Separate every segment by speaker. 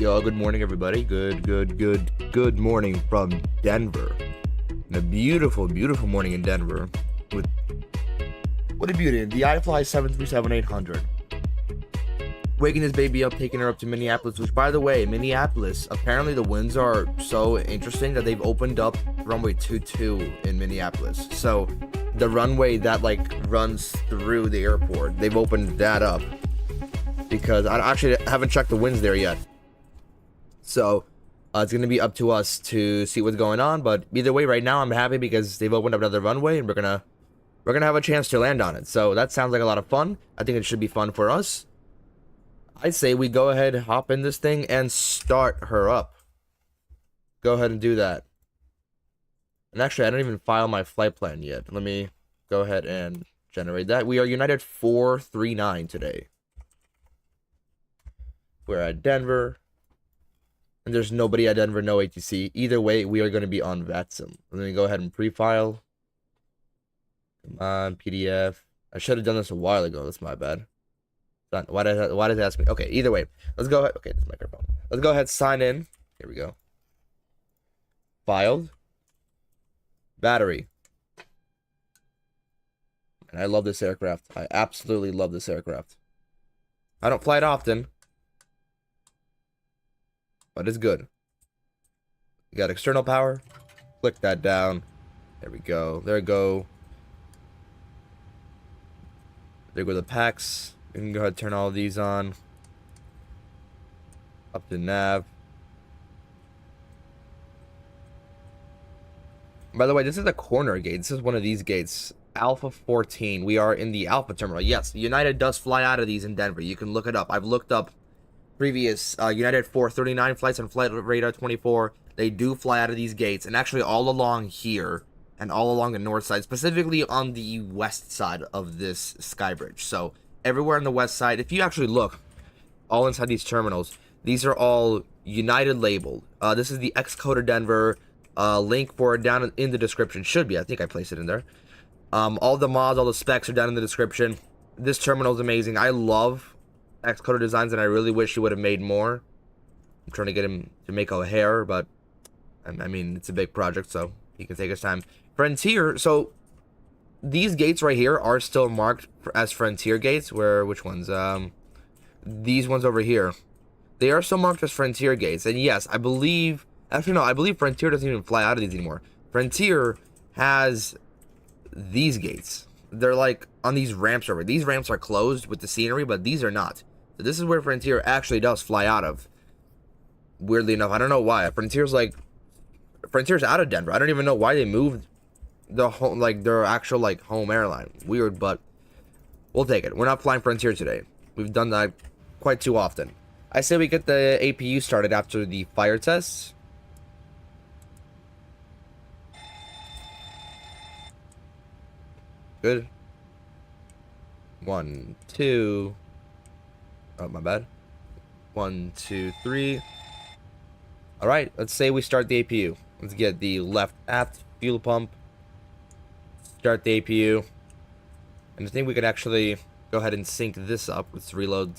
Speaker 1: Yo, good morning, everybody. Good morning from Denver. And a beautiful morning in Denver. With what a beauty! The iFly 737-800. Waking this baby up, taking her up to Minneapolis. Which, by the way, Minneapolis. Apparently, the winds are so interesting that they've opened up runway 22 in Minneapolis. So, the runway that runs through the airport, they've opened that up because I actually haven't checked the winds there yet. So it's going to be up to us to see what's going on, but either way, right now I'm happy because they've opened up another runway and we're gonna have a chance to land on it. So that sounds like a lot of fun. I think it should be fun for us. I'd say we go ahead, hop in this thing and start her up. Go ahead and do that. And actually, I don't even file my flight plan yet. Let me go ahead and generate that. We are United 439 today. We're at Denver. And there's nobody at Denver, no ATC. Either way, we are going to be on VATSIM. Let me go ahead and pre-file. Come on, PDF. I should have done this a while ago. That's my bad. Why does it ask me? Okay, either way. Let's go ahead. Okay, this microphone. Let's go ahead, sign in. Here we go. Filed. Battery. And I love this aircraft. I absolutely love this aircraft. I don't fly it often, but it's good. You got external power. Click that down. There we go. There we go. There go the packs. You can go ahead and turn all of these on. Up to nav. By the way, this is a corner gate. This is one of these gates. Alpha 14. We are in the Alpha terminal. Yes, United does fly out of these in Denver. You can look it up. I've looked up previous United 439 flights on Flight Radar 24. They do fly out of these gates, and actually all along here and all along the north side, specifically on the west side of this sky bridge. So everywhere on the west side, if you actually look all inside these terminals, these are all United labeled. This is the X-codr Denver. Link for it down in the description. Should be. I think I placed it in there. All the mods, all the specs are down in the description. This terminal is amazing. I love X-codr designs, and I really wish he would have made more. I'm trying to get him to make a hair, but I mean, it's a big project, so he can take his time. Frontier, so these gates right here are still marked as Frontier gates. Which ones? These ones over here. They are still marked as Frontier gates, and yes, I believe, actually no, I believe Frontier doesn't even fly out of these anymore. Frontier has these gates. They're like on these ramps over. These ramps are closed with the scenery, but these are not. So this is where Frontier actually does fly out of. Weirdly enough, I don't know why. Frontier's out of Denver. I don't even know why they moved the whole, their actual home airline. Weird, but we'll take it. We're not flying Frontier today. We've done that quite too often. I say we get the APU started after the fire tests. Good. 1, 2. Oh, my bad. 1, 2, 3. All right, let's say we start the APU. Let's get the left aft fuel pump. Start the APU. And I think we could actually go ahead and sync this up. Let's reload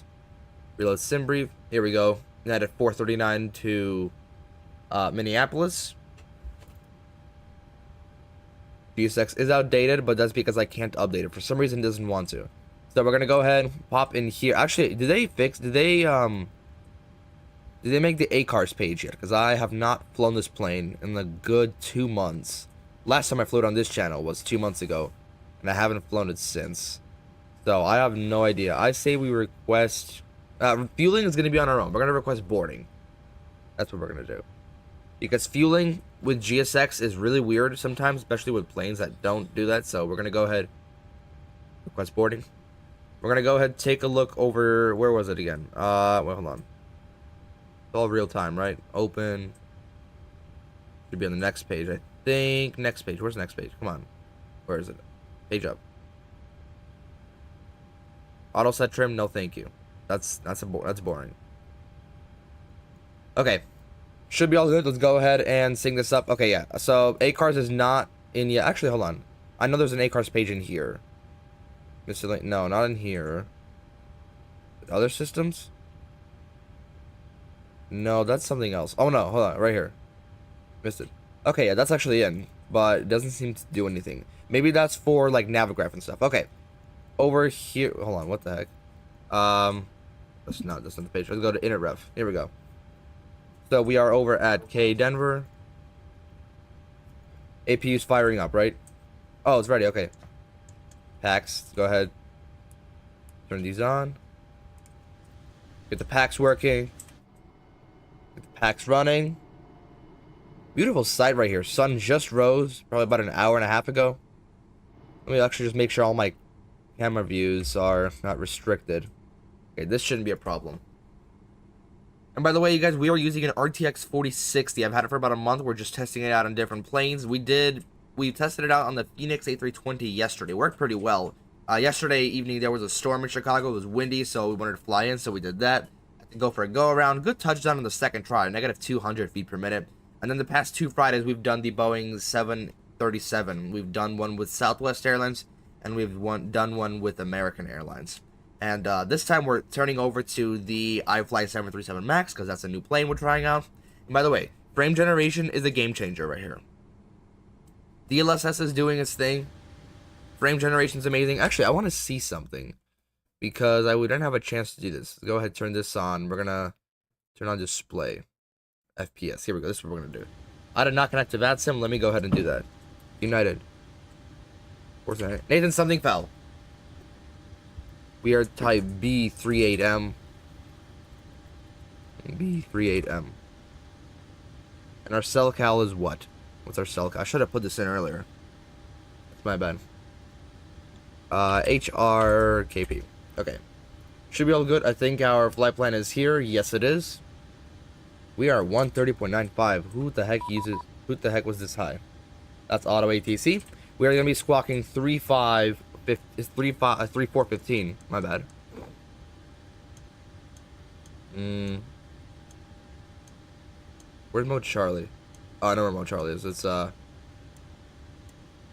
Speaker 1: sim brief. Here we go. United 439 to Minneapolis. GSX is outdated, but that's because I can't update it. For some reason, it doesn't want to. So we're gonna go ahead and pop in here. Actually, did they make the ACARS page yet? Because I have not flown this plane in a good 2 months. Last time I flew it on this channel was 2 months ago, and I haven't flown it since. So I have no idea. I say we request fueling is gonna be on our own. We're gonna request boarding. That's what we're gonna do. Because fueling with GSX is really weird sometimes, especially with planes that don't do that. So we're going to go ahead, request boarding. We're going to go ahead and take a look over, where was it again? Well, hold on. It's all real time, right? Open. Should be on the next page, I think. Next page. Where's the next page? Come on. Where is it? Page up. Auto set trim, no thank you. That's boring. Okay. Should be all good. Let's go ahead and sync this up. Okay, yeah. So ACARS is not in yet. Actually, hold on. I know there's an ACARS page in here. No, not in here. Other systems? No, that's something else. Oh no, hold on, right here. Missed it. Okay, yeah, that's actually in, but it doesn't seem to do anything. Maybe that's for like Navigraph and stuff. Okay, over here. Hold on, what the heck? That's not the page. Let's go to InitRev. Here we go. So we are over at K Denver. APU's firing up, right? Oh, it's ready. Okay. Packs. Go ahead. Turn these on. Get the packs working. Get the packs running. Beautiful sight right here. Sun just rose, probably about an hour and a half ago. Let me actually just make sure all my camera views are not restricted. Okay, this shouldn't be a problem. And by the way, you guys, we are using an RTX 4060. I've had it for about a month. We're just testing it out on different planes. We tested it out on the Phoenix A320 yesterday. It worked pretty well. Yesterday evening, there was a storm in Chicago. It was windy, so we wanted to fly in, so we did that. I had to go for a go-around. Good touchdown on the second try, negative 200 feet per minute. And then the past 2 Fridays, we've done the Boeing 737. We've done one with Southwest Airlines, and we've done one with American Airlines. And this time, we're turning over to the iFly 737 MAX, because that's a new plane we're trying out. And by the way, frame generation is a game changer right here. DLSS is doing its thing. Frame generation is amazing. Actually, I want to see something, because we didn't have a chance to do this. Go ahead, turn this on. We're going to turn on display. FPS. Here we go. This is what we're going to do. I did not connect to VATSIM. Let me go ahead and do that. United. Nathan, something fell. We are type B38M. B38M. And our cell cal is what? What's our cell cal? I should have put this in earlier. That's my bad. HRKP. Okay. Should be all good. I think our flight plan is here. Yes, it is. We are 130.95. Who the heck was this high? That's auto ATC. We are going to be squawking 3415. My bad. Where's Mode Charlie? Oh, I know where Mode Charlie is. It's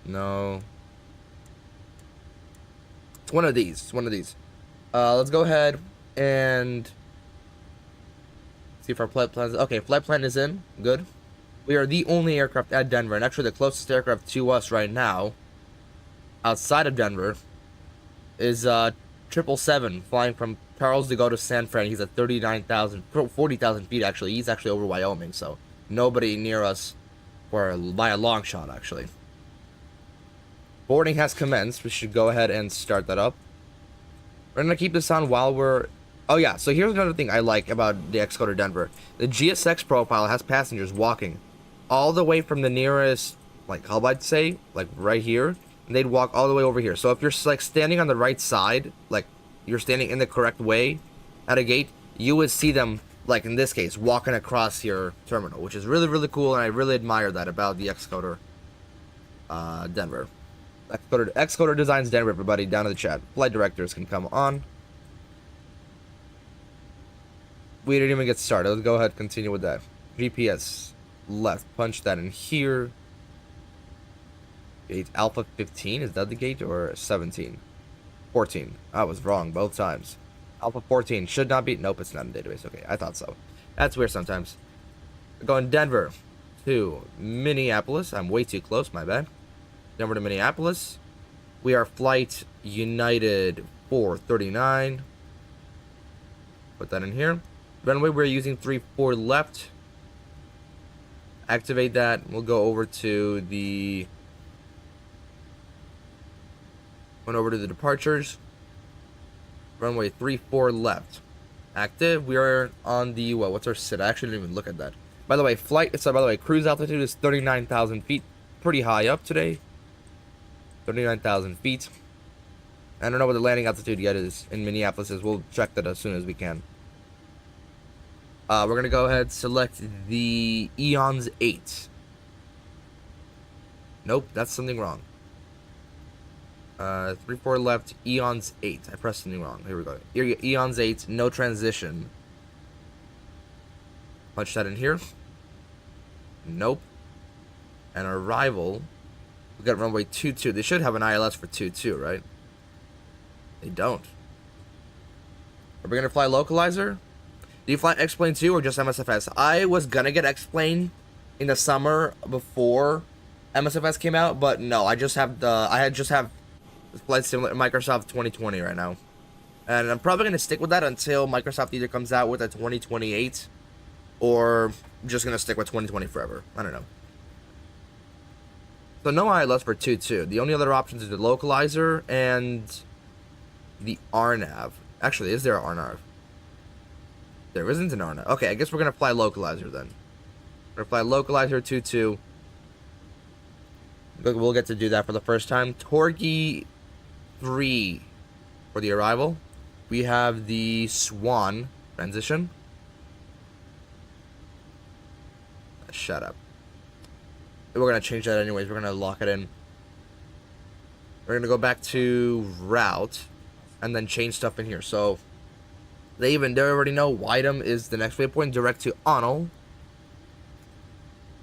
Speaker 1: no. It's one of these. It's one of these. Let's go ahead and see if our flight plan is... Okay, flight plan is in. Good. We are the only aircraft at Denver, and actually the closest aircraft to us right now, outside of Denver, is 777 flying from Charles to go to San Fran. He's at 40,000 feet actually. He's actually over Wyoming, so nobody near us by a long shot actually. Boarding has commenced. We should go ahead and start that up. We're gonna keep this on while we're... Oh yeah, so here's another thing I like about the X-codr Denver. The GSX profile has passengers walking all the way from the nearest like hub, I'd say, like right here, and they'd walk all the way over here. So if you're like standing on the right side, like you're standing in the correct way at a gate, you would see them, like in this case, walking across your terminal, which is really, really cool, and I really admire that about the X-codr Denver. X-codr Designs Denver, everybody, down in the chat. Flight directors can come on. We didn't even get started. Let's go ahead and continue with that. GPS left. Punch that in here. Gate Alpha 15. Is that the gate or 17? 14. I was wrong both times. Alpha 14 should not be... Nope, it's not in database. Okay, I thought so. That's weird sometimes. We're going Denver to Minneapolis. I'm way too close. My bad. Denver to Minneapolis. We are flight United 439. Put that in here. Runway, we're using 34 left. Activate that. We'll go over to the... Went over to the departures. Runway 34 left. Active. We are on the... Well, what's our sit? I actually didn't even look at that. By the way, cruise altitude is 39,000 feet. Pretty high up today. 39,000 feet. I don't know what the landing altitude yet is in Minneapolis is. We'll check that as soon as we can. We're going to go ahead and select the ADDONS 8. Nope, that's something wrong. 34 left, ADDONS 8. I pressed something wrong. Here we go. ADDONS 8, no transition. Punch that in here. Nope. And arrival. We got runway 22. They should have an ILS for 22, right? They don't. Are we going to fly localizer? Do you fly X-Plane too, or just MSFS? I was gonna get X-Plane in the summer before MSFS came out, but no, I just have Flight Simulator Microsoft 2020 right now. And I'm probably gonna stick with that until Microsoft either comes out with a 2028 or just gonna stick with 2020 forever. I don't know. So no ILS for 2.2. The only other options is the localizer and the RNAV. Actually, is there an RNAV? There isn't an RNAV. Okay, I guess we're gonna fly localizer then. We're gonna fly localizer 2.2. We'll get to do that for the first time. Torgy 3 for the arrival. We have the Swan transition. Shut up. We're going to change that anyways. We're going to lock it in. We're going to go back to route and then change stuff in here. So they already know Whiteham is the next waypoint. Direct to Onel.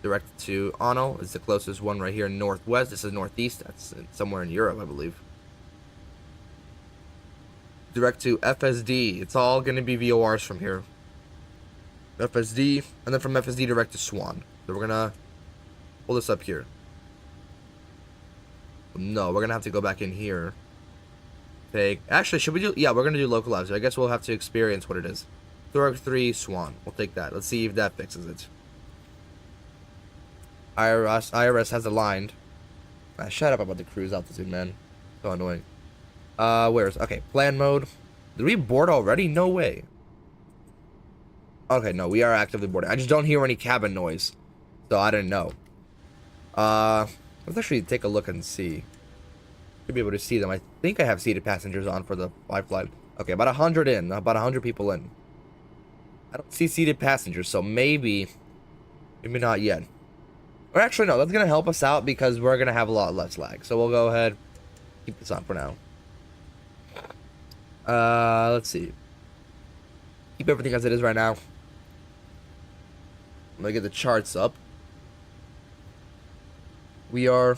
Speaker 1: Direct to Onel is the closest one right here in northwest. This is northeast. That's somewhere in Europe, I believe. Direct to FSD. It's all going to be VORs from here. FSD, and then from FSD direct to Swan. So we're going to pull this up here. No, we're going to have to go back in here. Actually, should we do... Yeah, we're going to do localizer. I guess we'll have to experience what it is. Thorg 3, Swan. We'll take that. Let's see if that fixes it. IRS has aligned. Shut up about the cruise altitude, man. So annoying. Where's... Okay, plan mode. Did we board already? No way. Okay, no, we are actively boarding. I just don't hear any cabin noise. So I didn't know. Let's actually take a look and see. Should be able to see them. I think I have seated passengers on for the iFly. Okay, about 100 in. About 100 people in. I don't see seated passengers, so maybe not yet. Or actually, no, that's going to help us out because we're going to have a lot less lag. So we'll go ahead, keep this on for now. Let's see. Keep everything as it is right now. I'm going to get the charts up. We are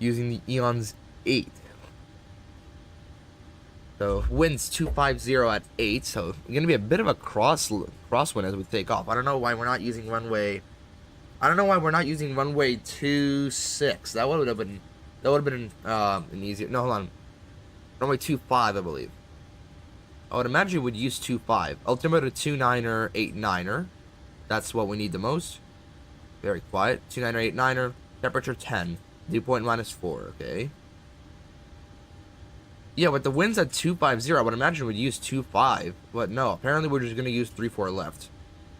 Speaker 1: using the EONS 8. So winds 250 at 8. So going to be a bit of a crosswind as we take off. I don't know why we're not using runway. I don't know why we're not using runway 26. That would have been an easier. No, hold on. Runway 25, I believe. I would imagine we'd use 25. Altimeter 29er, 89er. That's what we need the most. Very quiet. 29er, 89er. Temperature 10. Dew point -4. Okay. Yeah, with the winds at 250, I would imagine we'd use 25. But no, apparently we're just going to use 3-4 left.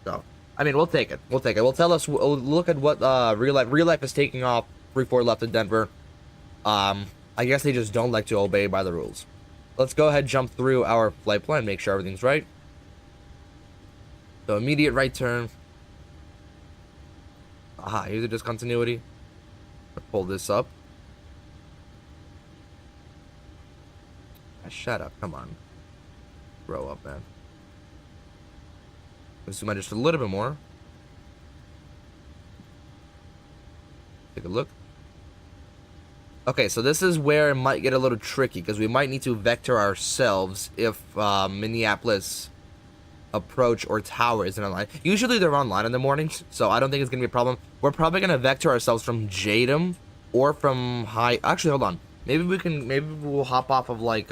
Speaker 1: So, I mean, we'll take it. We'll take it. We'll tell us. We'll look at what real life is taking off. 3-4 left in Denver. I guess they just don't like to obey by the rules. Let's go ahead and jump through our flight plan. Make sure everything's right. So, immediate right turn. Aha, here's the discontinuity. Let's pull this up. Shut up. Come on. Grow up, man. Let's zoom out just a little bit more. Take a look. Okay, so this is where it might get a little tricky because we might need to vector ourselves if Minneapolis approach or tower isn't online. Usually they're online in the mornings, so I don't think it's gonna be a problem. We're probably gonna vector ourselves from Jadam or from high. Actually, hold on. Maybe we'll hop off of like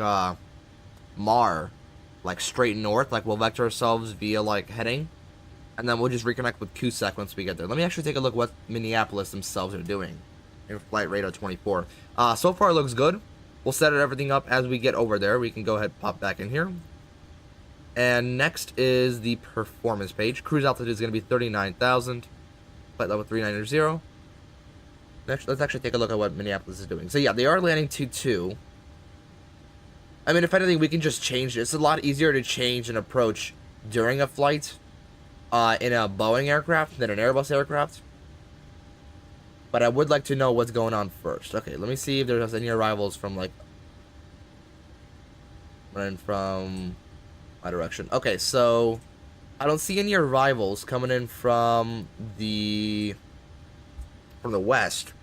Speaker 1: Mar, like straight north. Like we'll vector ourselves via like heading, and then we'll just reconnect with Cusack once we get there. Let me actually take a look what Minneapolis themselves are doing in flight radar 24. So far it looks good. We'll set everything up as we get over there. We can go ahead and pop back in here. And next is the performance page. Cruise altitude is going to be 39,000. Flight level 390. Next, let's actually take a look at what Minneapolis is doing. So yeah, they are landing 2-2. I mean, if anything, we can just change it. It's a lot easier to change an approach during a flight in a Boeing aircraft than an Airbus aircraft. But I would like to know what's going on first. Okay, let me see if there's any arrivals from like running from my direction. Okay, so I don't see any arrivals coming in from the west.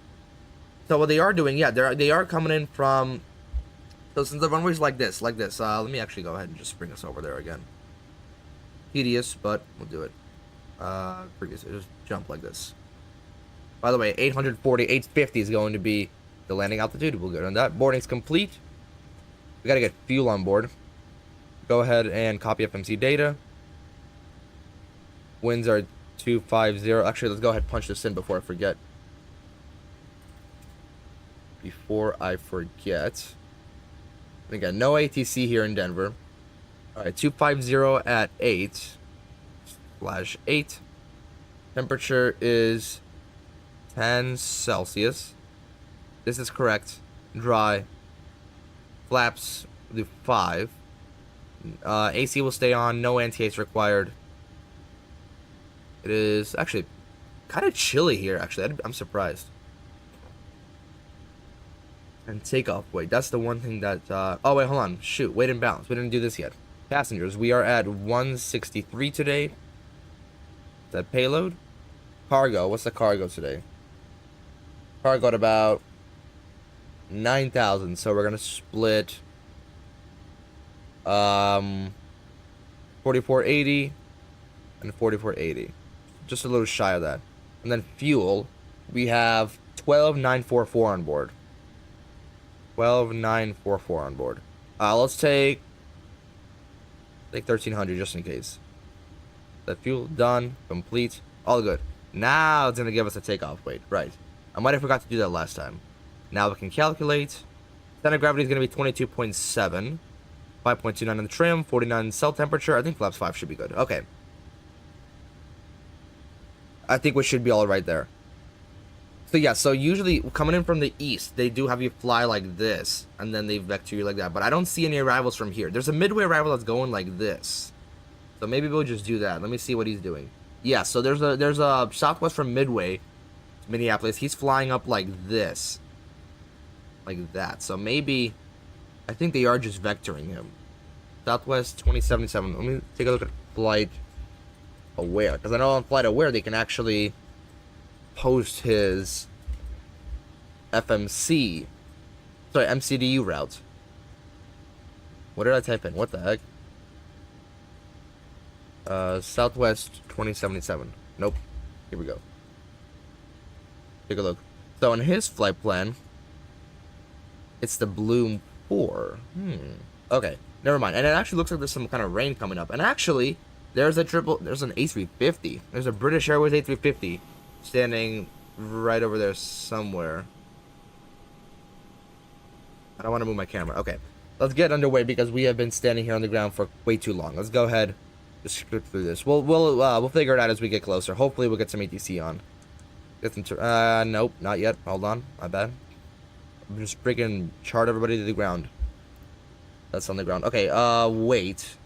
Speaker 1: So what they are doing, yeah, they are coming in from. So since the runway's like this, let me actually go ahead and just bring us over there again. tedious, but we'll do it. Previous, just jump like this. By the way, 840, 850 is going to be the landing altitude. We'll go on that. Boarding's complete. We gotta get fuel on board. Go ahead and copy FMC data. Winds are 250. Actually, let's go ahead and punch this in before I forget. We got no ATC here in Denver. Alright, 250 at 8/8. Temperature is 10 Celsius. This is correct. Dry. Flaps do 5. AC will stay on. No anti-haze required. It is actually kind of chilly here, actually. I'm surprised. And takeoff weight. That's the one thing that... oh, wait, hold on. Shoot. Weight and balance. We didn't do this yet. Passengers. We are at 163 today. Is that payload? Cargo. What's the cargo today? Cargo at about 9,000. So we're going to split... 4480 and 4480. Just a little shy of that. And then fuel. We have 12944 on board. 12944 on board. Let's take 1300 just in case. The fuel done, complete, all good. Now it's gonna give us a takeoff weight, right? I might have forgot to do that last time. Now we can calculate. Center of gravity is gonna be 22.7, 5.29 on the trim, 49 cell temperature. I think flaps 5 should be good. Okay. I think we should be all right there. So yeah, so usually coming in from the east, they do have you fly like this, and then they vector you like that. But I don't see any arrivals from here. There's a midway arrival that's going like this. So maybe we'll just do that. Let me see what he's doing. Yeah, so there's a Southwest from Midway, Minneapolis. He's flying up like this, like that. So maybe, I think they are just vectoring him. Southwest 2077. Let me take a look at Flight Aware, because I know on Flight Aware they can actually post his FMC, sorry, MCDU route. What did I type in? What the heck? Southwest 2077. Nope. Here we go. Take a look. So in his flight plan, it's the Bloom 4. Okay, never mind. And it actually looks like there's some kind of rain coming up. And actually, there's an A350. There's a British Airways A350 standing right over there somewhere. I don't want to move my camera. Okay, let's get underway because we have been standing here on the ground for way too long. Let's go ahead, just script through this. We'll figure it out as we get closer. Hopefully, we'll get some ATC on. Get some. Nope, not yet. Hold on, my bad. I'm just freaking chart everybody to the ground. That's on the ground. Okay. Wait.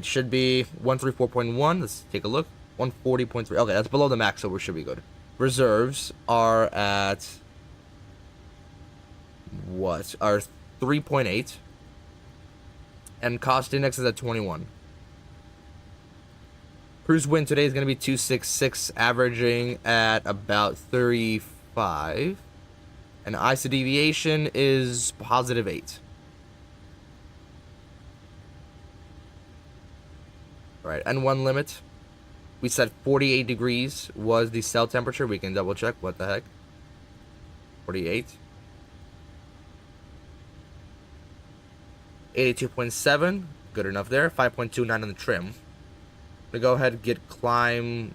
Speaker 1: Should be 134.1. Let's take a look. 140.3. Okay, that's below the max, so we should be good. Reserves are at what? Are 3.8, and cost index is at 21. Cruise wind today is going to be 266, averaging at about 35, and ISO deviation is positive 8. All right, N1 limit. We said 48 degrees was the cell temperature. We can double check. What the heck? 48. 82.7. Good enough there. 5.29 on the trim. We go ahead and get climb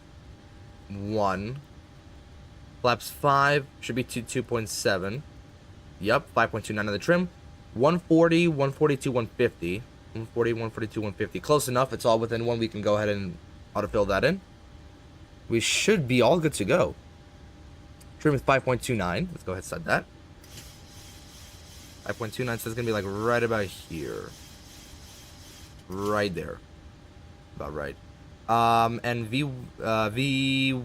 Speaker 1: 1. Flaps 5. Should be 2.7. Yep. 5.29 on the trim. 140, 142, 150. 140, 142, 150. Close enough. It's all within one. We can go ahead and autofill that in. We should be all good to go. Trim is 5.29. Let's go ahead and set that. 5.29, so it's gonna be like right about here. Right there. About right. And V2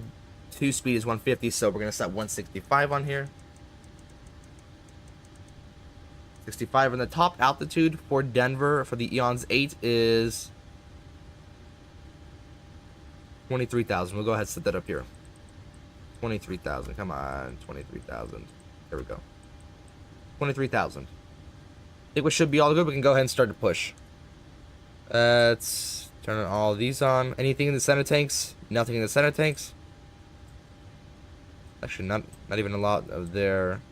Speaker 1: speed is 150, so we're gonna set 165 on here. 65 on the top. Altitude for Denver for the ADDONS 8 is 23,000. We'll go ahead and set that up here. 23,000. Come on, 23,000. There we go. 23,000. I think we should be all good. We can go ahead and start to push. It's Turn all these on. Anything in the center tanks? Nothing in the center tanks. Actually, not even a lot of there.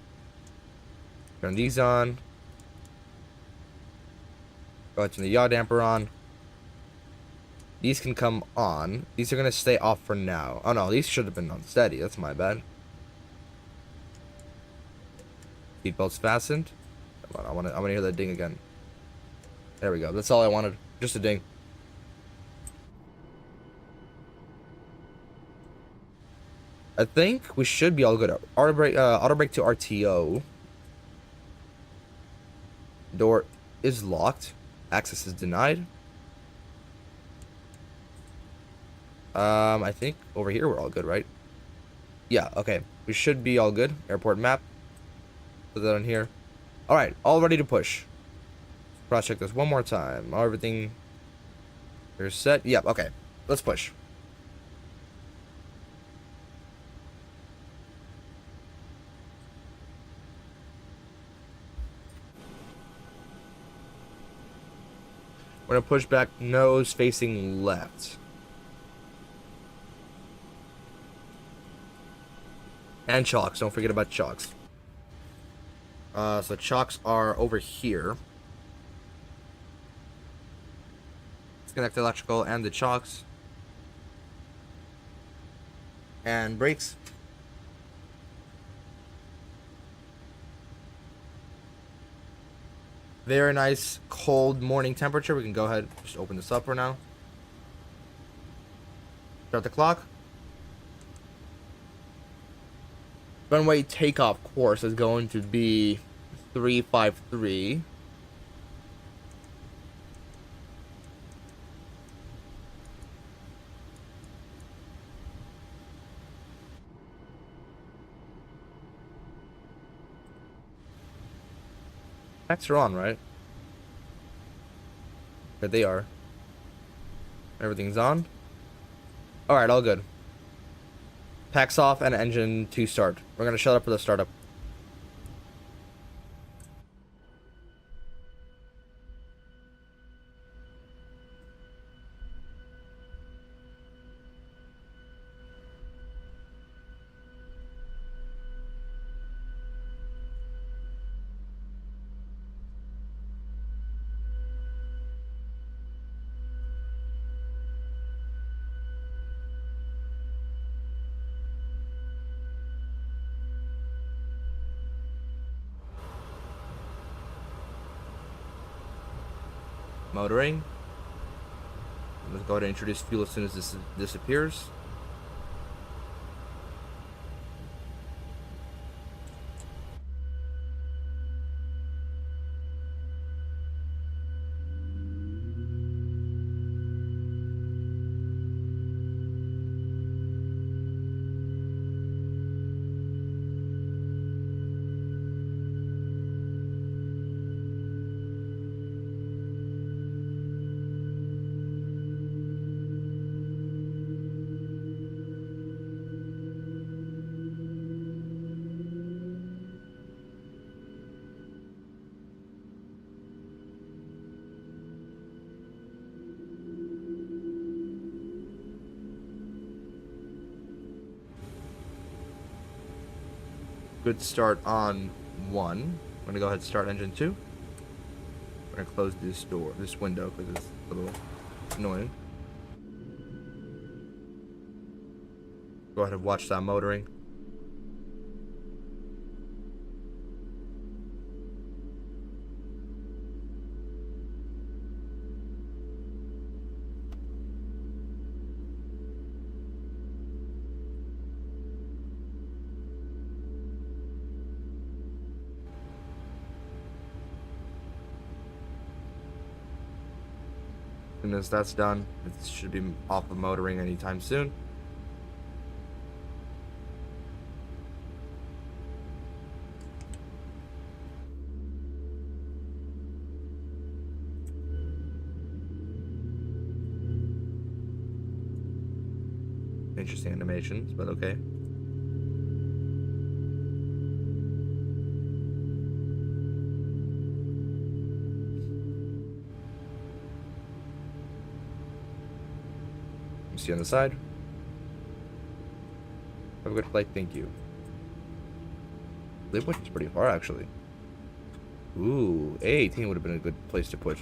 Speaker 1: Turn these on. Go ahead and turn the yaw damper on. These can come on. These are gonna stay off for now. Oh no, these should have been on steady. That's my bad. Seatbelts fastened. Come on, I wanna hear that ding again. There we go. That's all I wanted. Just a ding. I think we should be all good. Auto brake to RTO. Door is locked. Access is denied. I think over here we're all good, right? Yeah, okay. We should be all good. Airport map. Put that on here. Alright, all ready to push. Cross check this one more time. Everything is set. Yep, okay. Let's push. We're gonna push back, nose facing left. And chocks, don't forget about chocks. So chocks are over here. Disconnect the electrical and the chocks. And brakes. Very nice cold morning temperature. We can go ahead and just open this up for now. Start the clock. Runway takeoff course is going to be 353. Packs are on, right? There they are. Everything's on. Alright, all good. Packs off and engine to start. We're gonna shut up for the startup. Motoring. Let's go ahead and introduce fuel as soon as this disappears. Good start on 1. I'm gonna go ahead and start engine 2. We're gonna close this window because it's a little annoying. Go ahead and watch that motoring. As soon as that's done, it should be off of motoring anytime soon. Interesting animations, but okay. on the side. Have a good flight, thank you. They pushed pretty far, actually. Ooh, A18 would have been a good place to push.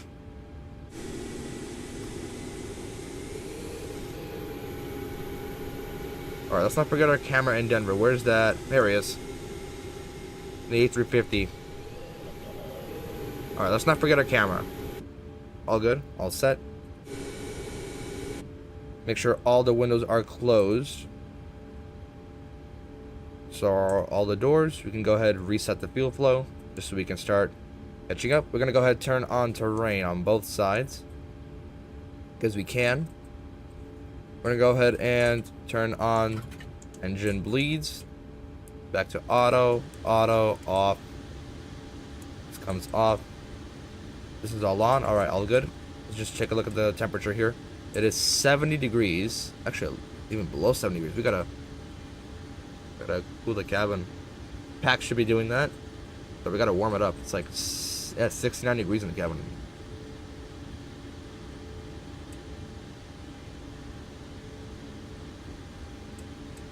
Speaker 1: Alright, let's not forget our camera in Denver. Where's that? There he is. The A350. Alright, let's not forget our camera. All good? All set? Make sure all the windows are closed. So all the doors, we can go ahead and reset the fuel flow just so we can start catching up. We're going to go ahead and turn on terrain on both sides because we can. We're going to go ahead and turn on engine bleeds. Back to auto, off. This comes off. This is all on. All right, all good. Let's just take a look at the temperature here. It is 70 degrees. Actually, even below 70 degrees. We gotta cool the cabin. Pack should be doing that, but we gotta warm it up. It's like 69 degrees in the cabin.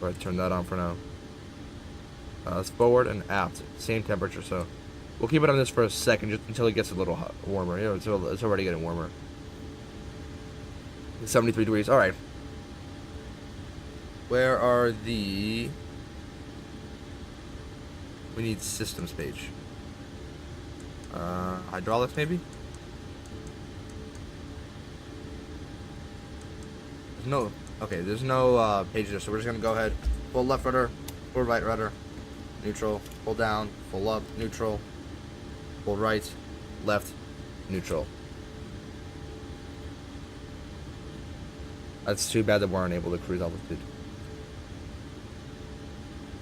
Speaker 1: Go ahead, turn that on for now. It's forward and aft, same temperature. So we'll keep it on this for a second, just until it gets a little hot, warmer. You know, it's already getting warmer. 73 degrees. All right. Where are the? We need systems page. Hydraulics maybe? There's no, okay, there's no page there, so we're just gonna go ahead, full left rudder, full right rudder, neutral, full down, full up, neutral, full right, left, neutral. That's too bad that we're unable to cruise altitude.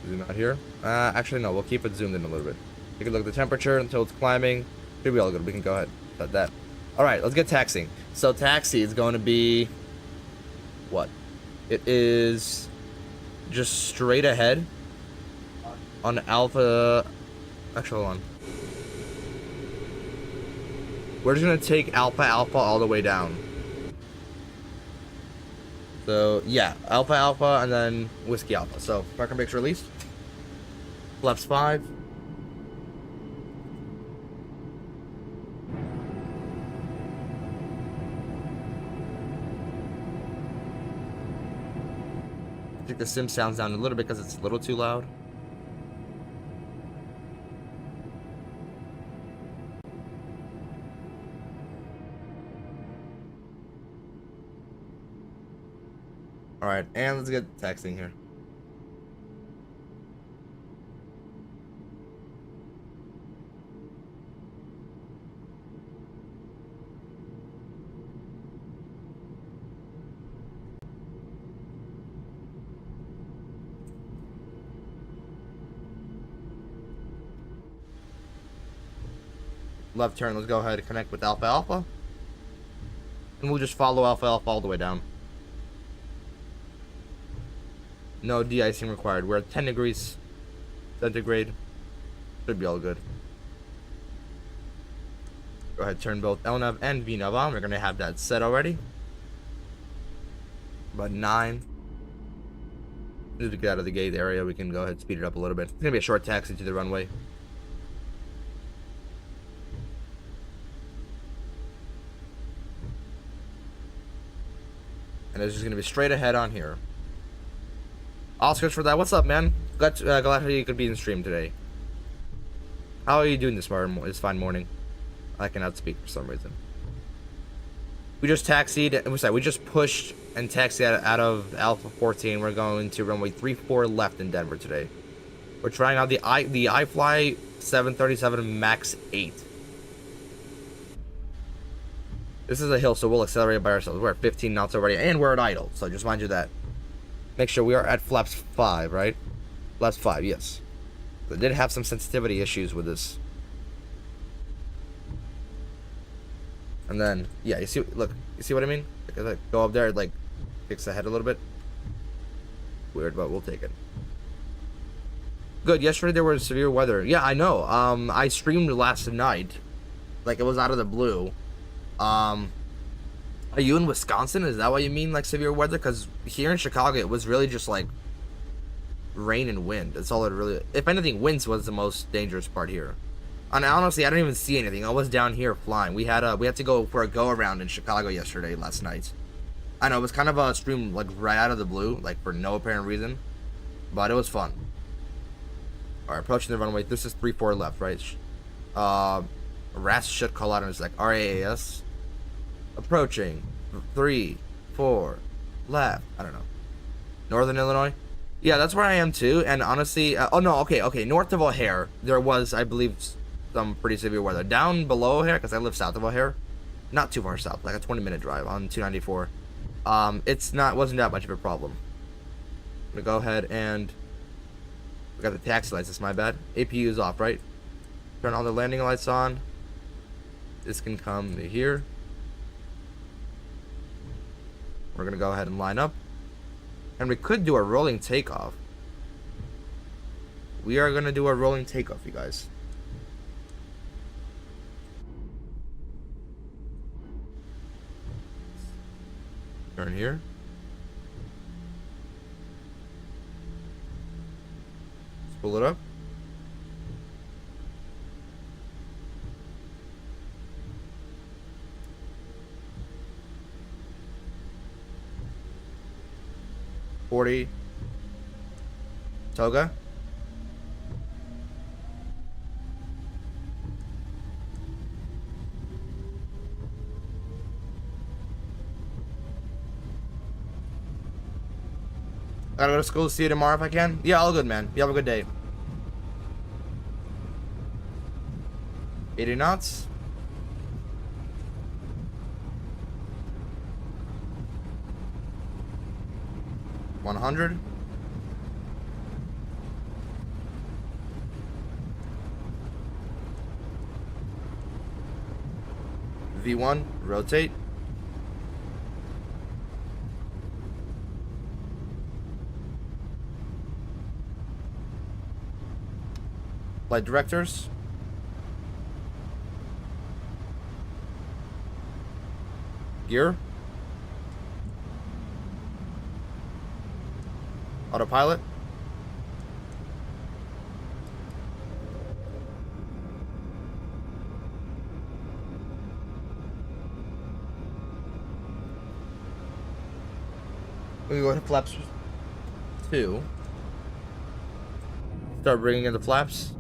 Speaker 1: Zoom out here. Actually, no, we'll keep it zoomed in a little bit. You can look at the temperature until it's climbing. Should be all good. We can go ahead. Set that. All right, let's get taxiing. So taxi is going to be what? It is just straight ahead on Alpha. Actually, hold on. We're just going to take Alpha all the way down. So, yeah, Alpha, and then Whiskey Alpha. So, park and brakes released. Flaps 5. I think the sim sounds down a little bit because it's a little too loud. Alright, and let's get texting here. Left turn, let's go ahead and connect with Alpha. And we'll just follow Alpha all the way down. No de-icing required. We're at 10 degrees centigrade. Should be all good. Go ahead, turn both LNAV and VNAV on. We're going to have that set already. About 9. As we get out of the gate area, we can go ahead and speed it up a little bit. It's going to be a short taxi to the runway. And it's just going to be straight ahead on here. Oscars for that. What's up, man? Glad you could be in the stream today. How are you doing this fine morning? I cannot speak for some reason. We just taxied. We just pushed and taxied out of Alpha 14. We're going to runway 34 left in Denver today. We're trying out the iFly 737 Max 8. This is a hill, so we'll accelerate by ourselves. We're at 15 knots already, and we're at idle. So just mind you that. Make sure we are at flaps 5, right? Flaps 5, yes. They did have some sensitivity issues with this. And then, yeah, you see, look, you see what I mean? Like, go up there, like, fix the head a little bit. Weird, but we'll take it. Good. Yesterday there was severe weather. Yeah, I know. I streamed last night, like it was out of the blue. Are you in Wisconsin? Is that what you mean, like severe weather? Because here in Chicago, it was really just like rain and wind. That's all it really. If anything, winds was the most dangerous part here. And honestly, I didn't even see anything. I was down here flying. We had to go for a go around in Chicago last night. I know it was kind of a stream like right out of the blue, like for no apparent reason, but it was fun. All right, approaching the runway. This is 3-4 left, right? RAS should call out and it's like RAAS. Approaching 3-4 left. I don't know. Northern Illinois. Yeah, that's where I am too. And honestly, oh no, okay. North of O'Hare, there was, I believe, some pretty severe weather. Down below O'Hare, because I live south of O'Hare, not too far south, like a 20-minute drive on 294. Wasn't that much of a problem. I'm gonna go ahead and we got the taxi lights. That's my bad. APU is off, right? Turn all the landing lights on. This can come here. We're gonna go ahead and line up. And we could do a rolling takeoff. We are gonna do a rolling takeoff, you guys. Turn here. Let's pull it up. Toga. Gotta go to school. See you tomorrow if I can. Yeah, all good, man. You have a good day. 80 knots. $100. V1, rotate. Flight directors. Gear. Autopilot. We go to flaps 2. Start bringing in the flaps.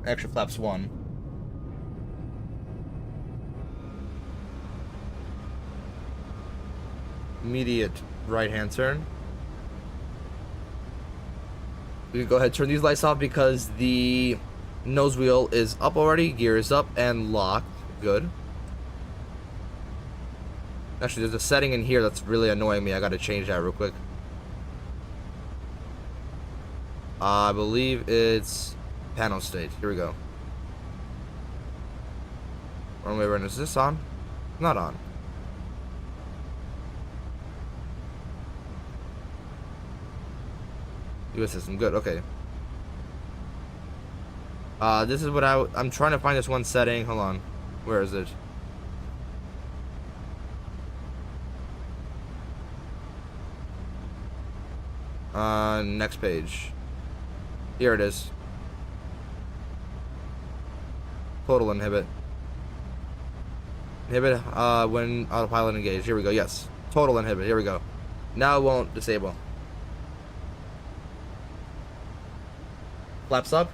Speaker 1: Extra flaps 1. Immediate right hand turn. We can go ahead and turn these lights off because the nose wheel is up already. Gear is up and locked. Good. Actually, there's a setting in here that's really annoying me. I gotta change that real quick. I believe it's panel state. Here we go. Runway run. Is this on? Not on. US system. Good. Okay. This is what I'm trying to find this one setting. Hold on. Where is it? Next page. Here it is. Total inhibit. Inhibit when autopilot engaged. Here we go. Yes. Total inhibit. Here we go. Now it won't disable. Flaps up.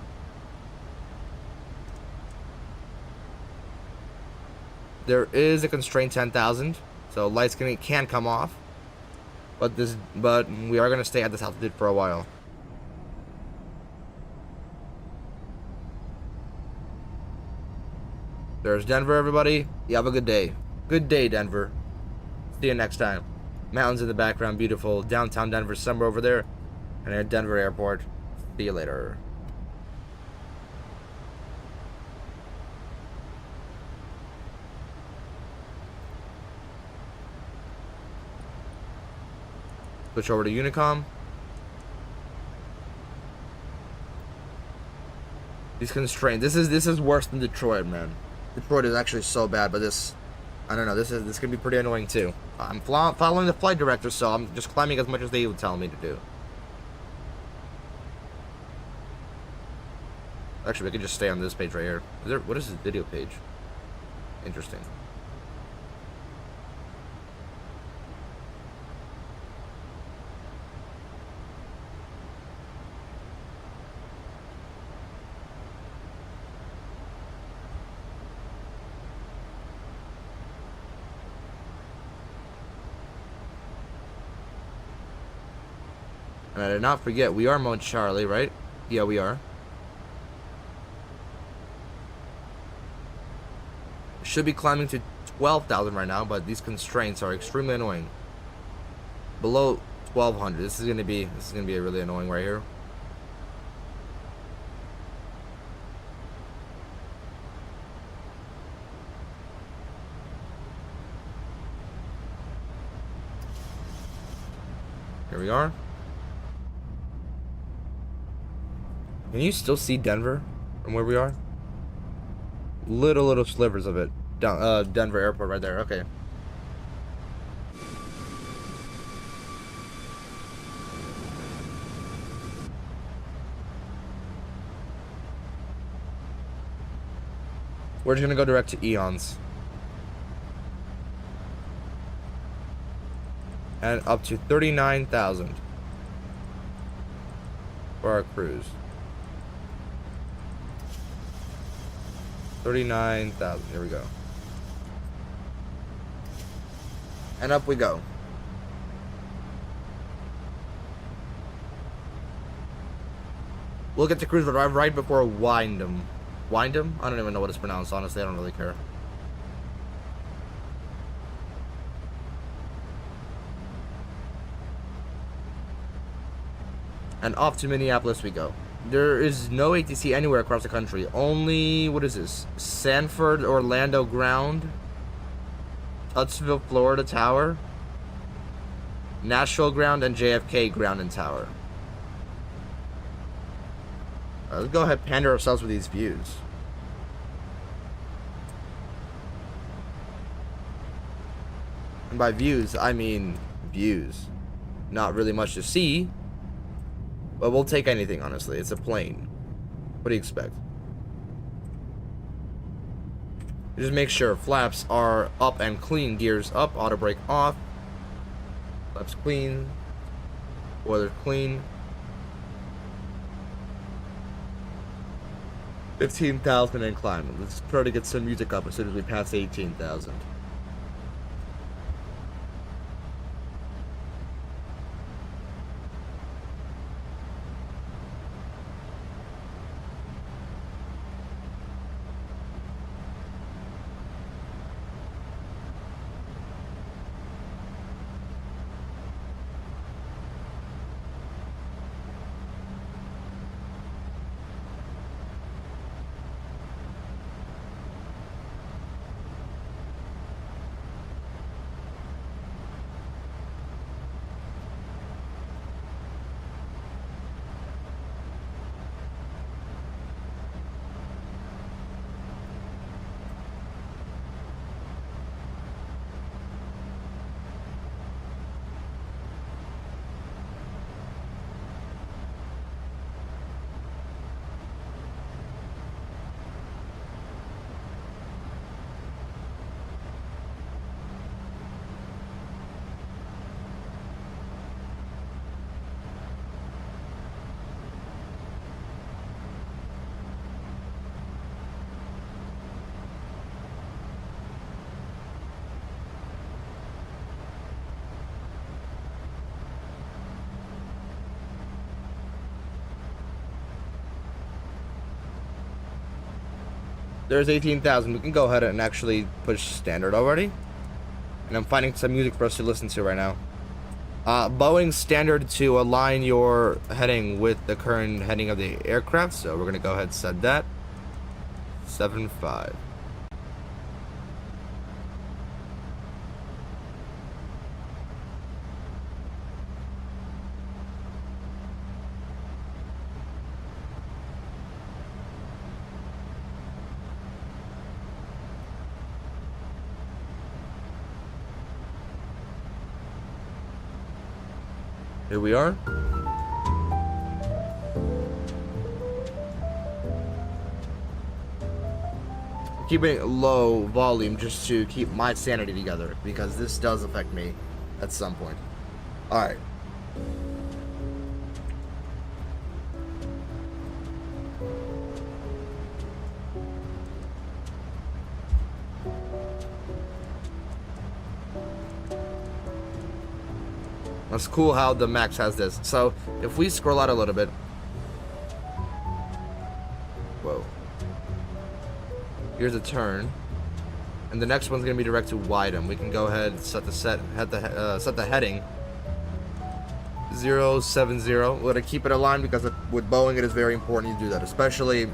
Speaker 1: There is a constraint 10,000, so lights can come off. But we are gonna stay at this altitude for a while. There's Denver, everybody. You have a good day. Good day, Denver. See you next time. Mountains in the background, beautiful. Downtown Denver, somewhere over there. And at Denver Airport. See you later. Switch over to Unicom. These constraints. This is worse than Detroit, man. Detroit is actually so bad, but this I don't know. This could be pretty annoying too. I'm following the flight director, so I'm just climbing as much as they would tell me to do. Actually, we could just stay on this page right here. What is this video page? Interesting. And I did not forget, we are Mount Charlie, right? Yeah, we are. Should be climbing to 12,000 right now, but these constraints are extremely annoying. Below 1,200. This is gonna be really annoying right here. Here we are. Can you still see Denver from where we are? Little slivers of it. Denver airport right there. Okay. We're just gonna go direct to ADDONS. And up to 39,000 for our cruise. 39,000. Here we go. And up we go. We'll get to cruise right before Windham. Windham? I don't even know what it's pronounced, honestly. I don't really care. And off to Minneapolis we go. There is no ATC anywhere across the country. Only, what is this? Sanford, Orlando ground. Tutsville, Florida tower. Nashville ground and JFK ground and tower. Let's go ahead and pander ourselves with these views. And by views, I mean views. Not really much to see. But we'll take anything, honestly. It's a plane. What do you expect? Just make sure flaps are up and clean. Gears up, auto brake off. Flaps clean. Spoilers clean. 15,000 and climbing. Let's try to get some music up as soon as we pass 18,000. There's 18,000. We can go ahead and actually push standard already. And I'm finding some music for us to listen to right now. Boeing standard to align your heading with the current heading of the aircraft. So we're going to go ahead and set that. 7.5. Here we are. Keeping it low volume just to keep my sanity together, because this does affect me at some point. Alright. That's cool how the Max has this. So, if we scroll out a little bit. Whoa. Here's a turn. And the next one's going to be direct to widen. We can go ahead and set the heading. 070. We're going to keep it aligned because with Boeing it is very important you do that. Especially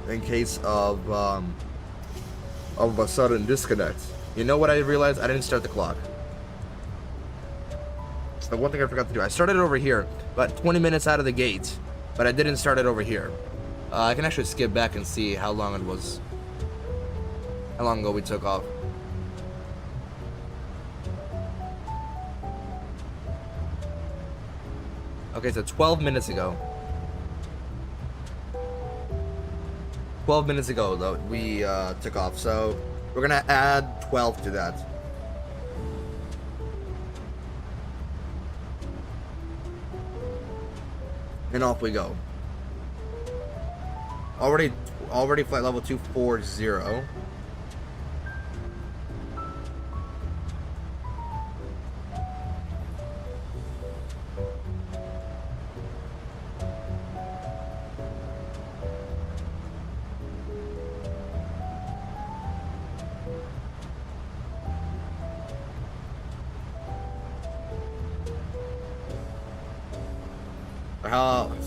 Speaker 1: in case of a sudden disconnect. You know what I realized? I didn't start the clock. The one thing I forgot to do. I started it over here, about 20 minutes out of the gate, but I didn't start it over here. I can actually skip back and see how long it was. How long ago we took off. Okay, so 12 minutes ago. 12 minutes ago, though, we took off. So we're gonna add 12 to that. And off we go. Already flight level 240.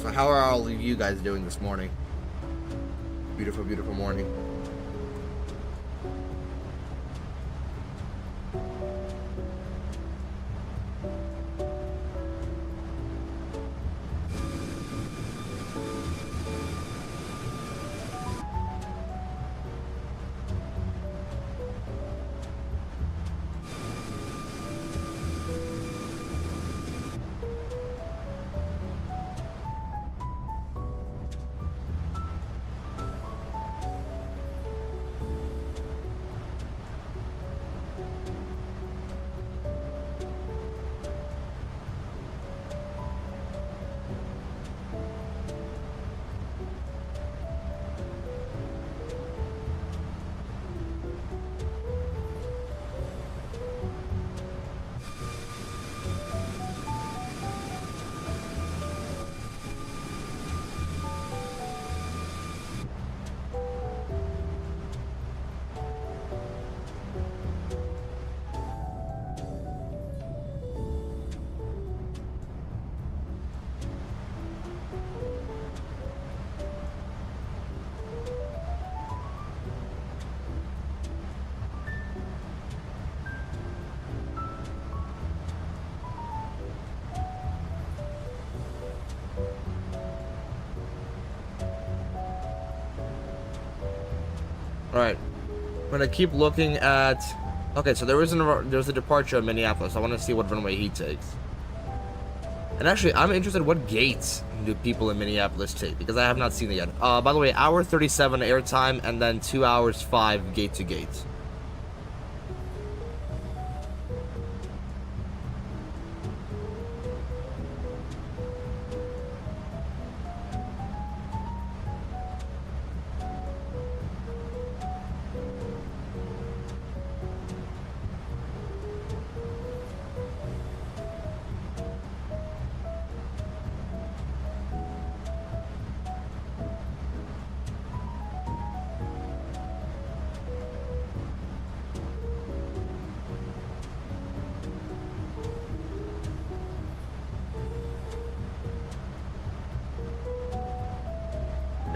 Speaker 1: So how are all of you guys doing this morning? Beautiful, beautiful morning. Alright, I'm gonna keep looking at... Okay, so there's a departure in Minneapolis. I want to see what runway he takes. And actually, I'm interested in what gates do people in Minneapolis take, because I have not seen it yet. By the way, hour 37 airtime, and then 2 hours 5 gate to gate.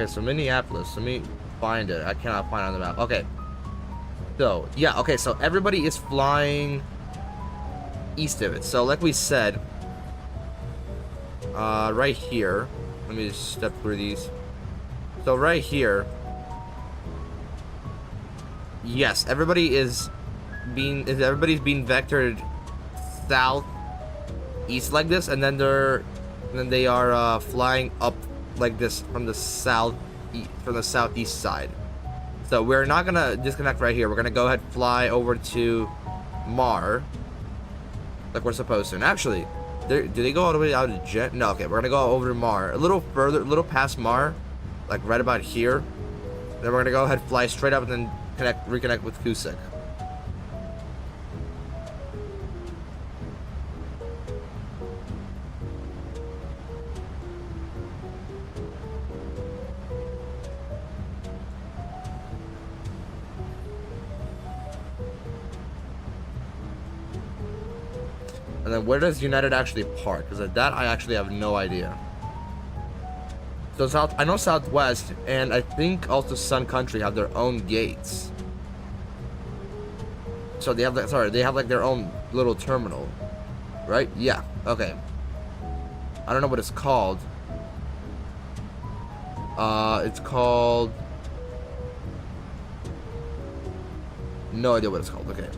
Speaker 1: Okay, so Minneapolis, let me find it. I cannot find it on the map. Okay. So, yeah, okay, so everybody is flying east of it. So, like we said, right here, let me just step through these. So, right here, yes, everybody's being vectored south east like this, and then they are flying up like this from the southeast side. So we're not gonna disconnect right here. We're gonna go ahead and fly over to Mar, like we're supposed to. And actually, do they go all the way out to Jet? No. Okay, we're gonna go over to Mar, a little further, a little past Mar, like right about here. Then we're gonna go ahead, fly straight up, and then reconnect with Kusik. And then where does United actually park? Because that I actually have no idea. So I know Southwest and I think also Sun Country have their own gates. So they have they have like their own little terminal, right? Yeah. Okay. I don't know what it's called. It's called. No idea what it's called. Okay.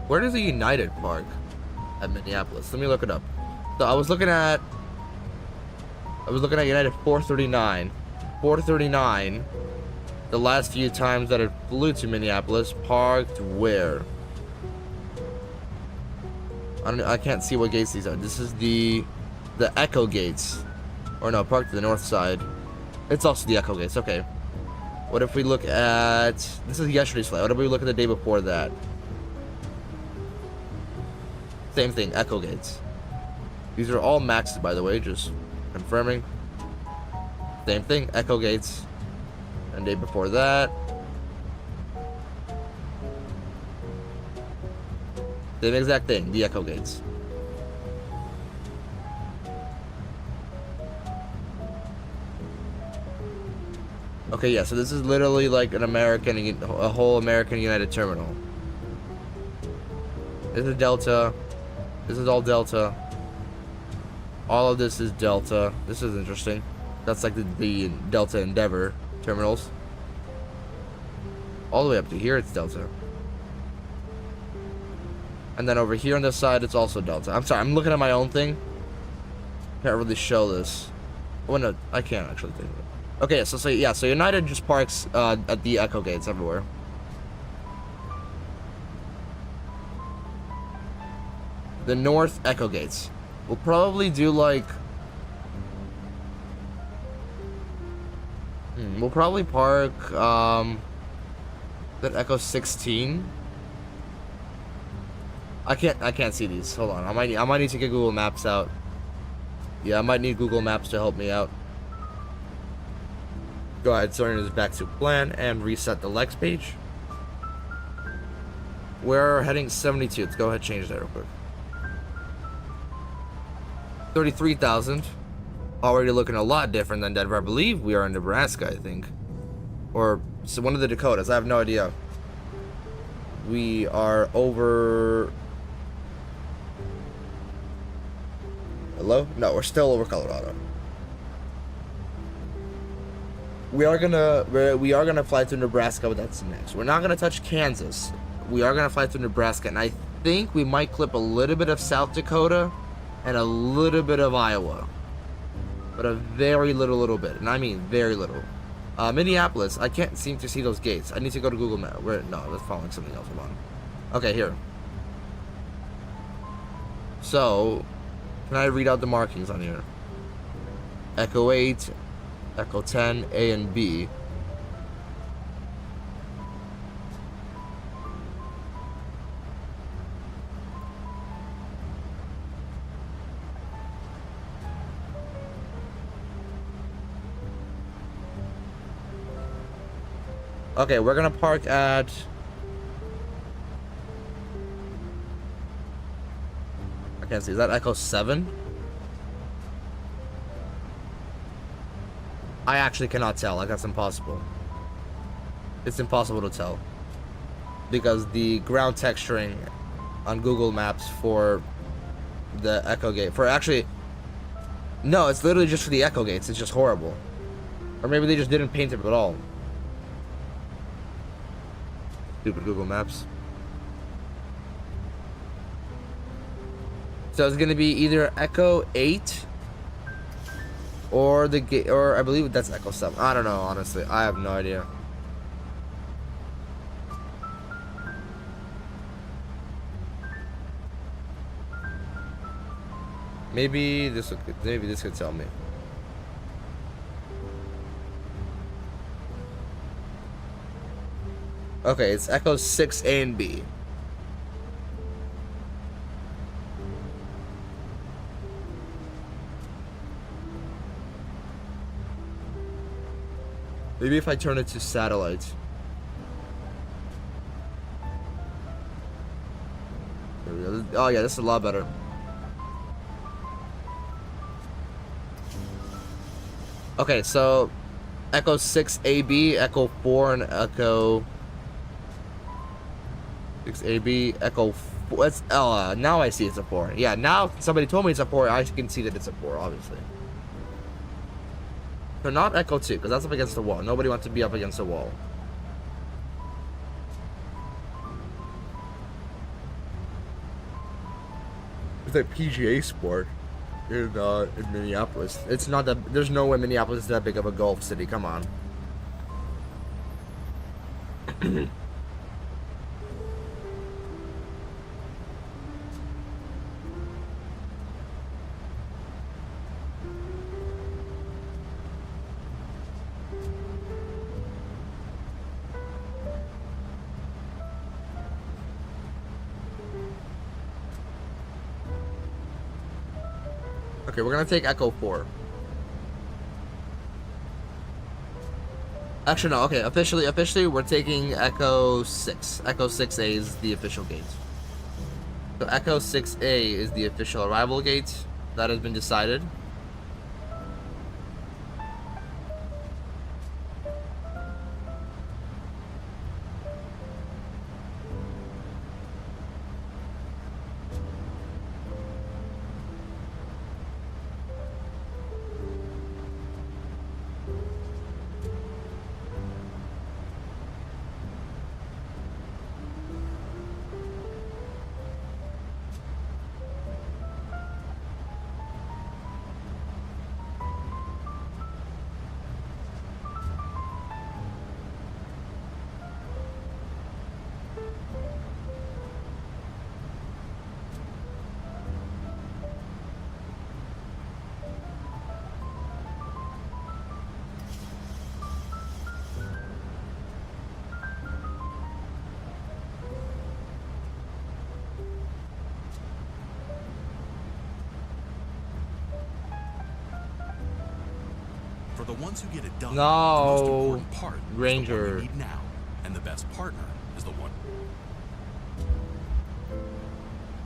Speaker 1: Where does the United park at Minneapolis? Let me look it up. So I was looking at United 439. 439. The last few times that it flew to Minneapolis, parked where? I can't see what gates these are. This is the Echo gates, or no, parked to the north side. It's also the Echo gates. Okay. What if we look at, this is yesterday's flight. What if we look at the day before that? Same thing, Echo gates. These are all maxed, by the way, just confirming. Same thing, Echo gates. And day before that. Same exact thing, the Echo gates. Okay, yeah, so this is literally like a whole American United terminal. This is Delta. This is all Delta. All of this is Delta. This is interesting. That's like the Delta Endeavor terminals. All the way up to here, it's Delta. And then over here on this side, it's also Delta. I'm sorry, I'm looking at my own thing. Can't really show this. Oh, no, I can't actually think of it. Okay, so United just parks at the Echo gates everywhere. The North Echo gates. We'll probably do like... we'll probably park that Echo 16. I can't see these. Hold on. I might need to get Google Maps out. Yeah, I might need Google Maps to help me out. Go ahead, turn this back to plan and reset the Lex page. We're heading 72. Let's go ahead and change that real quick. 33,000. Already looking a lot different than Denver. I believe we are in Nebraska, I think. Or so one of the Dakotas. I have no idea. We are over... Hello? No, we're still over Colorado. We are gonna fly through Nebraska, but that's next. We're not gonna touch Kansas. We are gonna fly through Nebraska, and I think we might clip a little bit of South Dakota and a little bit of Iowa, but a very little bit, and I mean very little. Minneapolis, I can't seem to see those gates. I need to go to Google Maps. No, that's following something else. Hold on. Okay, here. So, can I read out the markings on here? Echo 8, Echo 10, A and B. Okay, we're gonna park at... I can't see. Is that Echo 7? I actually cannot tell. Like, that's impossible. It's impossible to tell. Because the ground texturing on Google Maps for the Echo gate... No, it's literally just for the Echo gates. It's just horrible. Or maybe they just didn't paint it at all. Stupid Google Maps. So it's gonna be either Echo 8 or the gate, or I believe that's Echo 7. I don't know, honestly. I have no idea. Maybe this could tell me. Okay, it's Echo 6A and B. Maybe if I turn it to satellite. There we go. Oh yeah, this is a lot better. Okay, so Echo 6AB, Echo 4, and Echo 6AB, Echo 4. It's, now I see it's a 4. Yeah, now somebody told me it's a 4. I can see that it's a 4, obviously. So not Echo 2, because that's up against the wall. Nobody wants to be up against the wall. It's a PGA sport in Minneapolis. It's not that. There's no way Minneapolis is that big of a golf city. Come on. Okay, we're gonna take Echo 4. Actually, no. Okay, officially, we're taking Echo 6. Echo 6A is the official gate. So Echo 6A is the official arrival gate. That has been decided.
Speaker 2: For the ones who get it done,
Speaker 1: No,
Speaker 2: the most important part
Speaker 1: Ranger.
Speaker 2: is the one we need now, and the best partner is the one.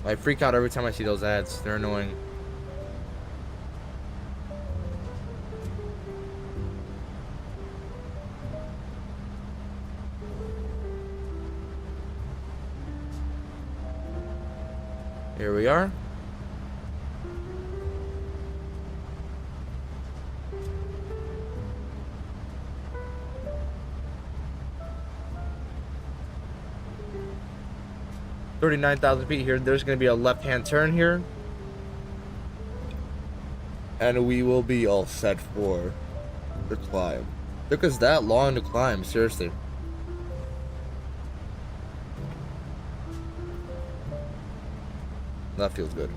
Speaker 1: I freak out every time I see those ads. They're annoying. Here we are. $39,000 feet here. There's going to be a left-hand turn here. And we will be all set for the climb. Took us that long to climb, seriously. That feels good.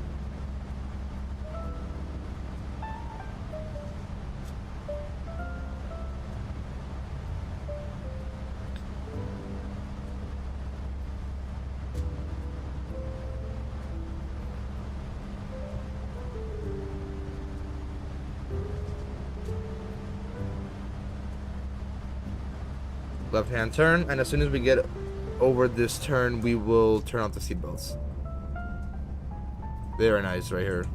Speaker 1: Left-hand turn, and as soon as we get over this turn, we will turn off the seatbelts. Very nice right here.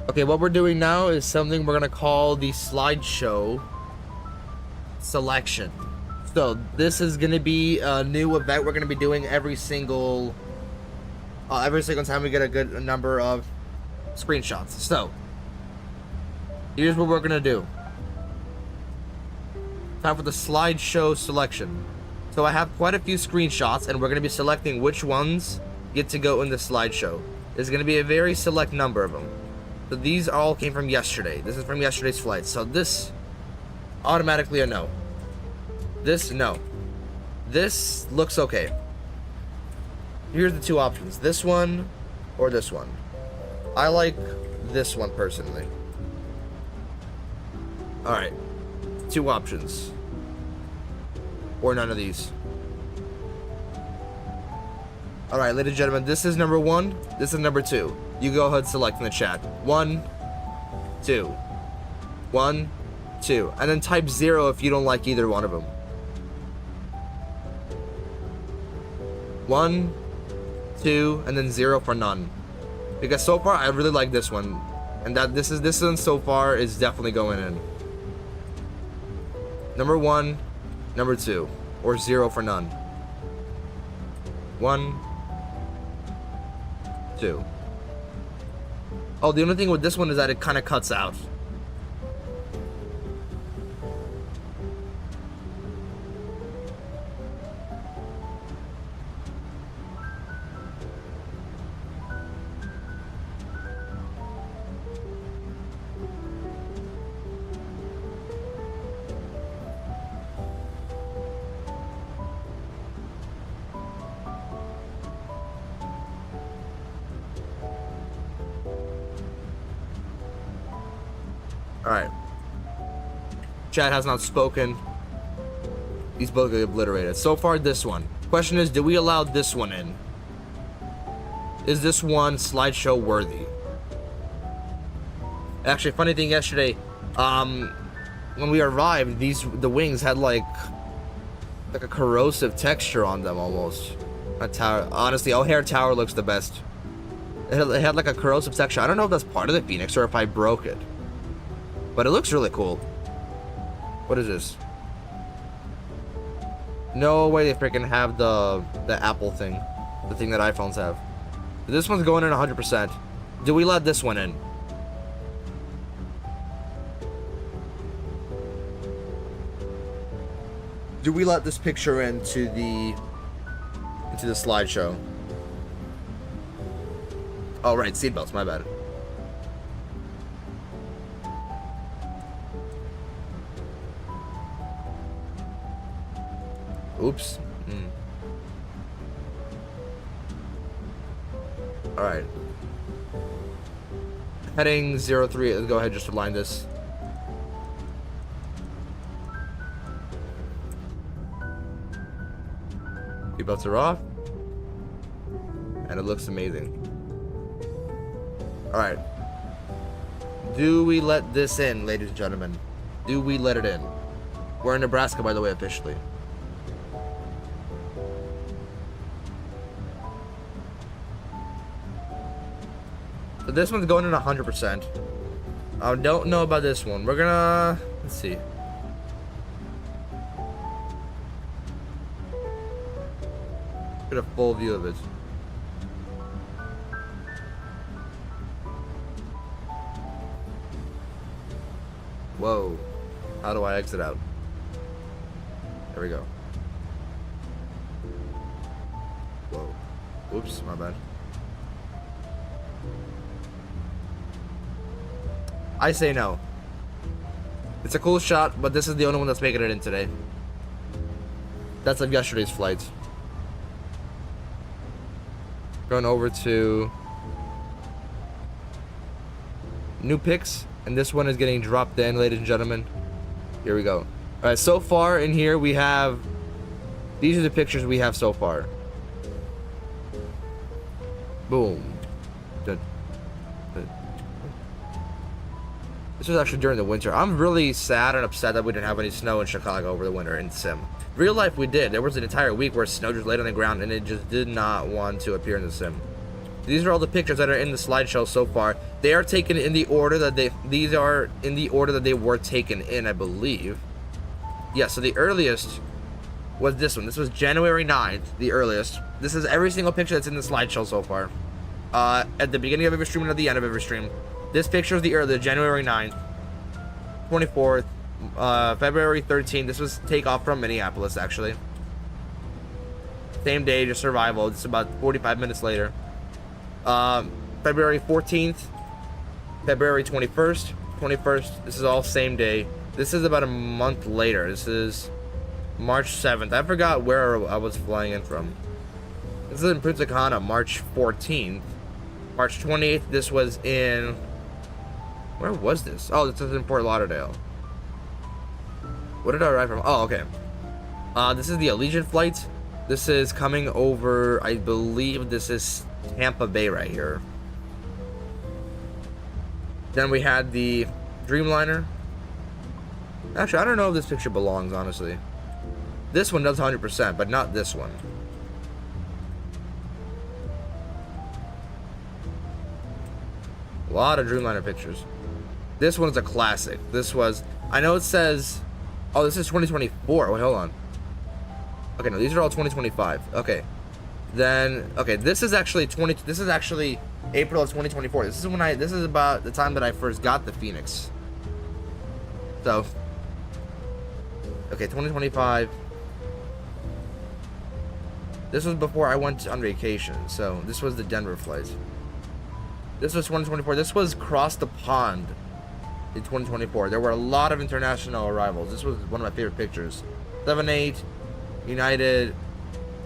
Speaker 1: Okay, what we're doing now is something we're gonna call the slideshow selection. So this is gonna be a new event we're gonna be doing every single every single time we get a good number of screenshots. So, here's what we're gonna do. Time for the slideshow selection. So I have quite a few screenshots, and we're gonna be selecting which ones get to go in the slideshow. There's gonna be a very select number of them. So these all came from yesterday. This is from yesterday's flight. So this, automatically a no. This, no. This looks okay. Here's the two options. This one or this one. I like this one personally. Alright. Two options. Or none of these. Alright, ladies and gentlemen, this is number 1. This is number 2. You go ahead and select in the chat. 1, 2. 1, 2. And then type 0 if you don't like either one of them. 1, 2, and then 0 for none. Because so far I really like this one. And that this one so far is definitely going in. Number 1, number 2. Or 0 for none. 1, 2. Oh, the only thing with this one is that it kind of cuts out. Alright. Chat has not spoken. These both get obliterated. So far, this one. Question is, do we allow this one in? Is this one slideshow worthy? Actually, funny thing yesterday, when we arrived, the wings had like a corrosive texture on them almost. That tower, honestly, O'Hare Tower looks the best. It had like a corrosive texture. I don't know if that's part of the Phoenix or if I broke it. But it looks really cool. What is this? No way they freaking have the Apple thing. The thing that iPhones have. This one's going in 100%. Do we let this one in? Do we let this picture into the slideshow? Oh right, seatbelts, my bad. Oops. Alright. Heading 03. Let's go ahead and just align this. Seatbelts are off. And it looks amazing. Alright. Do we let this in, ladies and gentlemen? Do we let it in? We're in Nebraska, by the way, officially. So this one's going in 100%. I don't know about this one. We're gonna... Let's see. Get a full view of it. Whoa. How do I exit out? There we go. Whoa. Oops, my bad. I say no. It's a cool shot, but this is the only one that's making it in today. That's of yesterday's flight. Going over to new pics, and this one is getting dropped in, ladies and gentlemen. Here we go. Alright, so far in here we have... These are the pictures we have so far. Boom. This was actually during the winter. I'm really sad and upset that we didn't have any snow in Chicago over the winter in sim. Real life we did. There was an entire week where snow just laid on the ground and it just did not want to appear in the sim. These are all the pictures that are in the slideshow so far. They are taken in the order that these are in the order that they were taken in, I believe. Yeah, so the earliest was this one. This was January 9th, the earliest. This is every single picture that's in the slideshow so far. At the beginning of every stream and at the end of every stream. This picture is the earliest, January 9th, 24th, February 13th. This was takeoff from Minneapolis, actually. Same day, just survival. It's about 45 minutes later. February 14th, February 21st, 21st. This is all same day. This is about a month later. This is March 7th. I forgot where I was flying in from. This is in Punta Cana, March 14th. March 28th, this was in... Where was this? Oh, this is in Fort Lauderdale. What did I arrive from? Oh, okay. This is the Allegiant flight. This is coming over, I believe this is Tampa Bay right here. Then we had the Dreamliner. Actually, I don't know if this picture belongs, honestly. This one does 100%, but not this one. A lot of Dreamliner pictures. This one's a classic. This was... I know it says... Oh, this is 2024. Wait, hold on. Okay, no, these are all 2025. Okay. Then... Okay, this is actually This is actually April of 2024. This is when This is about the time that I first got the Phoenix. So... Okay, 2025. This was before I went on vacation. So, this was the Denver flight. This was 2024. This was across the pond in 2024. There were a lot of international arrivals. This was one of my favorite pictures. 78, United.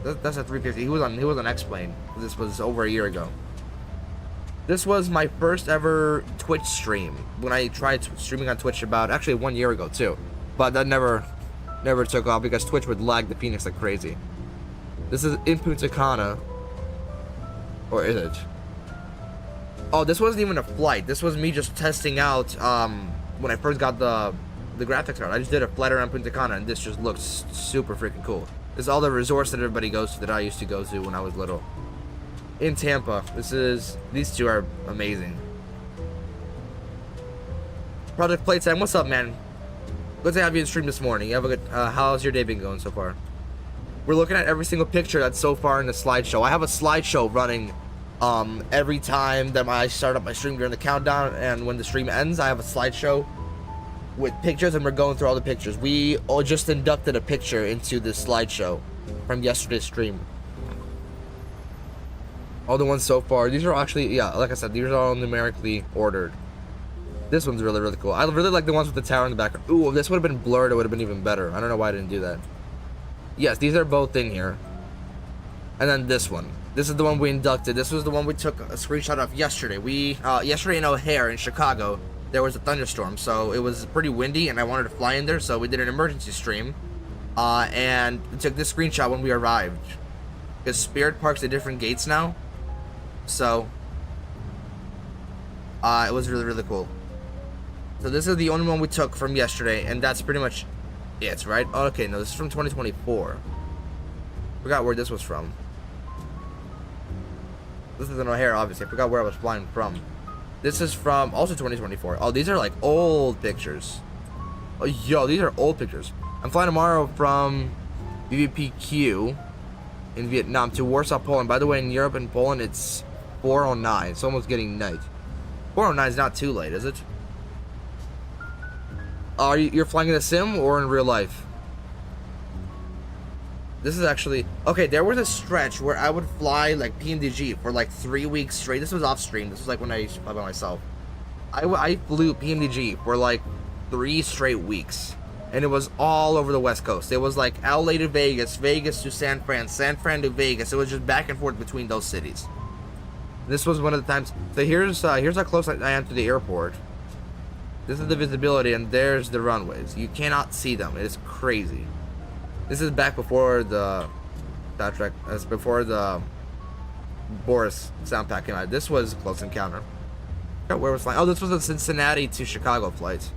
Speaker 1: That's a 350. He was on X-plane. This was over a year ago. This was my first ever Twitch stream when I tried streaming on Twitch about actually 1 year ago too, but that never took off because Twitch would lag the Phoenix like crazy. This is in Punta Cana, or is it? Oh, this wasn't even a flight. This was me just testing out when I first got the graphics card. I just did a flight around Punta Cana, and this just looks super freaking cool. This is all the resorts that everybody goes to that I used to go to when I was little. In Tampa, these two are amazing. Project Playtime, what's up, man? Good to have you in stream this morning. You have a good. How's your day been going so far? We're looking at every single picture that's so far in the slideshow. I have a slideshow running. Every time that I start up my stream during the countdown, and when the stream ends, I have a slideshow with pictures, and we're going through all the pictures. We all just inducted a picture into this slideshow from yesterday's stream. All the ones so far. These are actually, yeah, like I said, these are all numerically ordered. This one's really, really cool. I really like the ones with the tower in the background. Ooh, if this would have been blurred, it would have been even better. I don't know why I didn't do that. Yes, these are both in here. And then this one. This is the one we inducted. This was the one we took a screenshot of yesterday. Yesterday in O'Hare in Chicago, there was a thunderstorm, so it was pretty windy, and I wanted to fly in there, so we did an emergency stream, and we took this screenshot when we arrived. Because Spirit Park's at different gates now, so it was really, really cool. So this is the only one we took from yesterday, and that's pretty much it, right? Oh, okay, no, this is from 2024. Forgot where this was from. This is in O'Hare, obviously. I forgot where I was flying from. This is from also 2024. Oh, these are like old pictures. Oh, yo, these are old pictures. I'm flying tomorrow from VVPQ in Vietnam to Warsaw, Poland. By the way, in Europe and Poland, it's 4:09. It's almost getting night. 4:09 is not too late, is it? You're flying in a sim or in real life? This is actually... Okay, there was a stretch where I would fly, like, PMDG for, like, 3 weeks straight. This was off-stream. This was, like, when I used to fly by myself. I flew PMDG for, like, 3 straight weeks. And it was all over the West Coast. It was, like, LA to Vegas, Vegas to San Fran, San Fran to Vegas. It was just back and forth between those cities. This was one of the times... So here's how close I am to the airport. This is the visibility, and there's the runways. You cannot see them. It is crazy. This is back before the Star Trek. That's before the Boris sound pack came out. This was a close encounter. Where was flying? Oh, this was a Cincinnati to Chicago flight.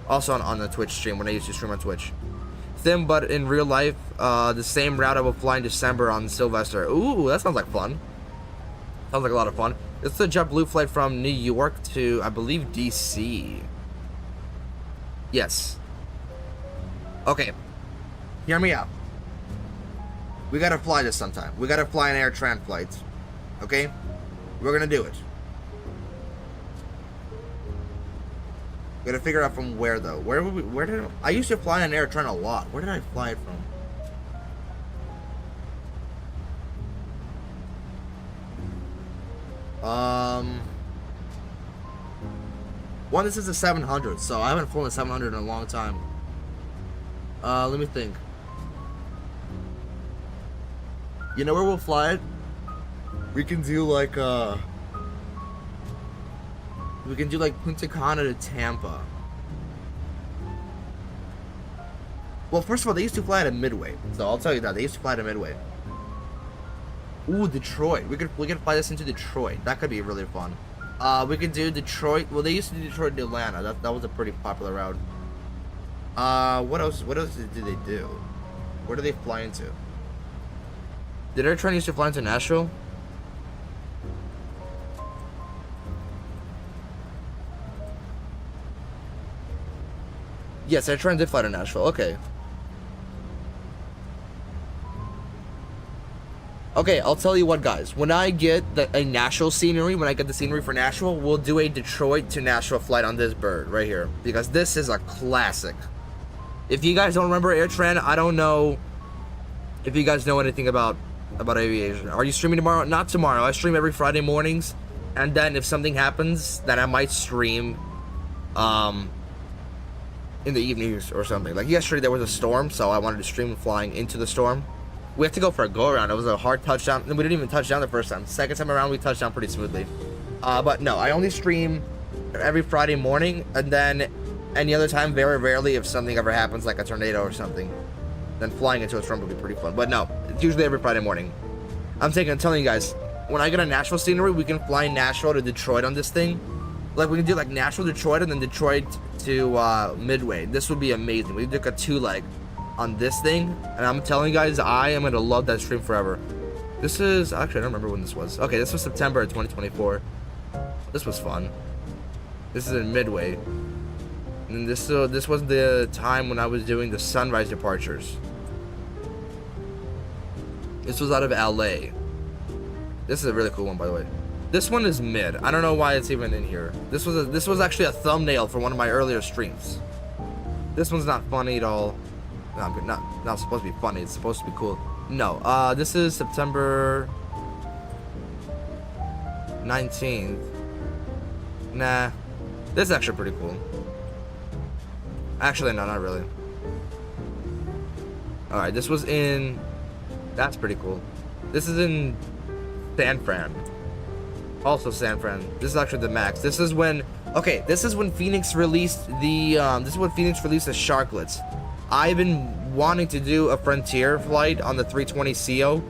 Speaker 1: Also on the Twitch stream when I used to stream on Twitch. Sim, but in real life, the same route I will fly in December on Sylvester. Ooh, that sounds like fun. Sounds like a lot of fun. It's the JetBlue flight from New York to, I believe, DC. Yes. Okay. Hear me out. We gotta fly this sometime. We gotta fly an air tran flight. Okay? We're gonna do it. We gotta figure out from where though. Where did I used to fly an air tran a lot. Where did I fly it from? One, this is a 700, so I haven't flown a 700 in a long time. Let me think. You know where we'll fly it? We can do like Punta Cana to Tampa. Well, first of all, they used to fly it at Midway, so I'll tell you that they used to fly it at Midway. Ooh, Detroit. We could fly this into Detroit. That could be really fun. We could do Detroit. Well, they used to do Detroit to Atlanta. That was a pretty popular route. What else did they do? Where do they fly into? Did Air Tran used to fly into Nashville? Yes, Air Tran did fly to Nashville. Okay. Okay, I'll tell you what, guys. When I get a Nashville scenery, when I get the scenery for Nashville, we'll do a Detroit to Nashville flight on this bird right here, because this is a classic. If you guys don't remember Air Tran, I don't know if you guys know anything about aviation. Are you streaming tomorrow? Not tomorrow. I stream every Friday mornings, and then if something happens, then I might stream in the evenings or something. Like yesterday, there was a storm, so I wanted to stream flying into the storm. We have to go for a go-around. It was a hard touchdown, and we didn't even touch down the first time. Second time around, we touched down pretty smoothly. But no, I only stream every Friday morning, and then any other time, very rarely, if something ever happens, like a tornado or something, then flying into a storm would be pretty fun. But no, it's usually every Friday morning. I'm telling you guys, when I get a Nashville scenery, we can fly Nashville to Detroit on this thing. Like, we can do, like, Nashville, Detroit, and then Detroit to Midway. This would be amazing. We took a 2-leg on this thing, and I'm telling you guys, I am gonna love that stream forever. This is actually, I don't remember when this was. Okay, this was September of 2024. This was fun. This is in Midway, and this was the time when I was doing the sunrise departures. This was out of LA. This is a really cool one, by the way. This one is mid. I don't know why it's even in here. This was actually a thumbnail for one of my earlier streams. This one's not funny at all. Not supposed to be funny. It's supposed to be cool. No. This is September 19th. Nah. This is actually pretty cool. Actually, no, not really. Alright, this was in... That's pretty cool. This is in San Fran. Also San Fran. This is actually the max. This is when... Okay, this is when Phoenix released the... this is when Phoenix released the Sharklets. I've been wanting to do a Frontier flight on the 320 CO,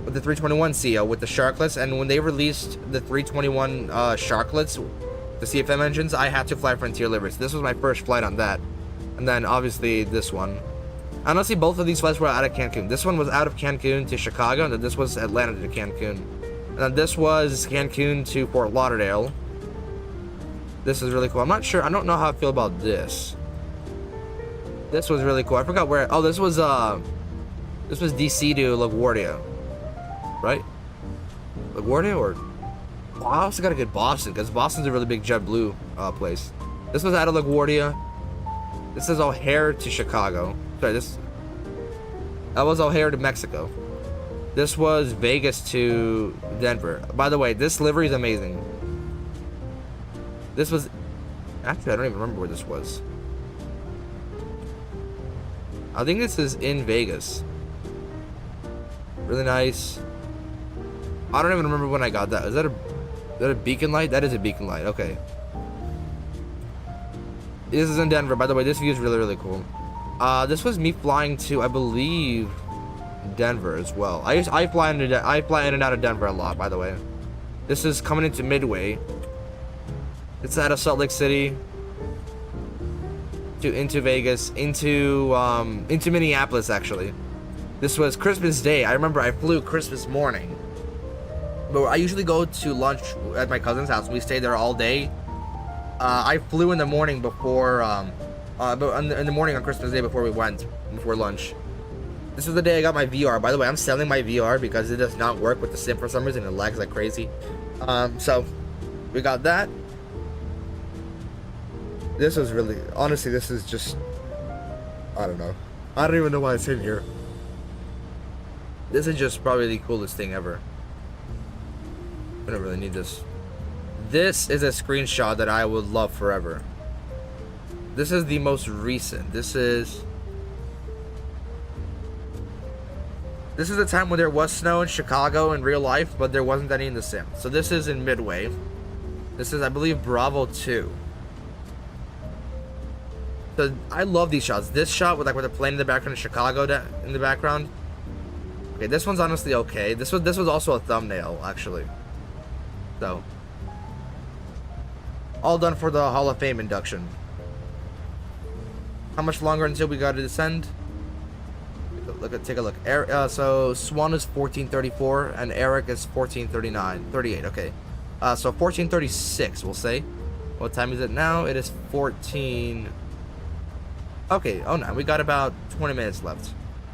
Speaker 1: with the 321 CO with the Sharklets, and when they released the 321 Sharklets, the CFM engines, I had to fly Frontier liveries. This was my first flight on that, and then obviously this one. Honestly, both of these flights were out of Cancun. This one was out of Cancun to Chicago, and then this was Atlanta to Cancun, and then this was Cancun to Fort Lauderdale. This is really cool. I'm not sure. I don't know how I feel about this. This was really cool. I forgot where. Oh, this was DC to LaGuardia, right? LaGuardia or? Oh, I also gotta get Boston, because Boston's a really big JetBlue place. This was out of LaGuardia. This is O'Hare to Chicago. Sorry, that was O'Hare to Mexico. This was Vegas to Denver. By the way, this livery is amazing. This was actually, I don't even remember where this was. I think this is in Vegas. Really nice. I don't even remember when I got that. Is that a beacon light? That is a beacon light. Okay. This is in Denver. By the way, this view is really, really cool. This was me flying to, I believe, Denver as well. I fly in and out of Denver a lot, by the way. This is coming into Midway. It's out of Salt Lake City. Into Vegas, into Minneapolis, actually. This was Christmas Day. I remember I flew Christmas morning. But I usually go to lunch at my cousin's house. We stay there all day. I flew in the morning before, in the morning on Christmas Day before lunch. This was the day I got my VR. By the way, I'm selling my VR because it does not work with the sim for some reason. It lags like crazy. So we got that. This was really, honestly, this is just, I don't know. I don't even know why it's in here. This is just probably the coolest thing ever. I don't really need this. This is a screenshot that I would love forever. This is the most recent. This is the time when there was snow in Chicago in real life, but there wasn't any in the sim. So this is in Midway. This is, I believe, Bravo 2. So I love these shots. This shot with the plane in the background in Chicago in the background. Okay, this one's honestly okay. This was also a thumbnail actually. So all done for the Hall of Fame induction. How much longer until we got to descend? Take a look. So Swan is 1434 and Eric is 38. Okay. So 1436 we'll say. What time is it now? It is 14. Okay, oh no, we got about 20 minutes left.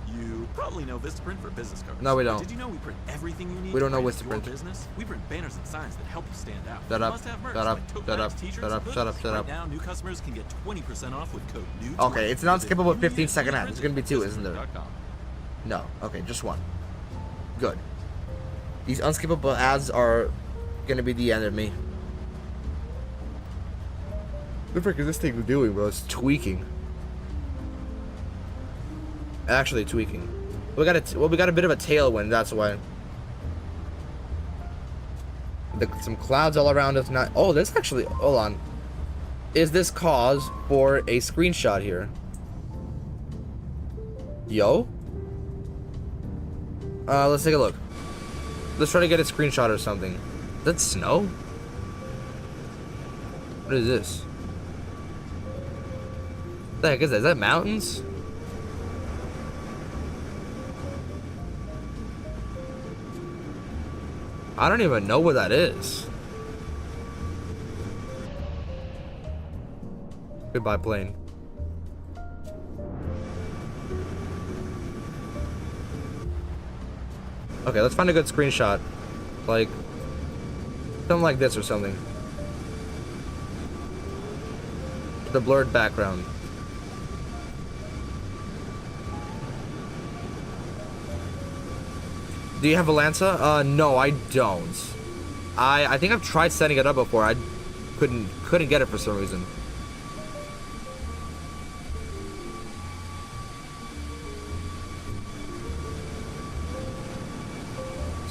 Speaker 2: You probably know Vistaprint for business cards.
Speaker 1: No, we don't.
Speaker 2: Did you know we print everything you need?
Speaker 1: We don't know
Speaker 2: to your
Speaker 1: Vistaprint.
Speaker 2: Business? We print banners and signs that help you stand out.
Speaker 1: Shut up.
Speaker 2: Must have merch
Speaker 1: Shut up.
Speaker 2: like tote
Speaker 1: Shut
Speaker 2: bags,
Speaker 1: up.
Speaker 2: t-shirts,
Speaker 1: Shut up.
Speaker 2: and
Speaker 1: Shut up.
Speaker 2: hoodies.
Speaker 1: Shut up.
Speaker 2: Right now, new customers can get 20% off with code new.
Speaker 1: Okay, it's non-skippable with 15-second ad. It's gonna be 2, isn't there? No. Okay, just 1. Good. These unskippable ads are gonna be the end of me. What the frick is this thing doing, bro? It's tweaking. Actually tweaking. We got a bit of a tailwind, that's why. Some clouds all around us. Not. Oh, this actually. Hold on. Is this cause for a screenshot here? Yo. Let's take a look. Let's try to get a screenshot or something. Is that snow? What is this? What the heck is that? Is that mountains? I don't even know what that is. Goodbye, plane. Okay, let's find a good screenshot. Like, something like this or something. The blurred background. Do you have a Lanza? No, I don't. I think I've tried setting it up before. I couldn't get it for some reason.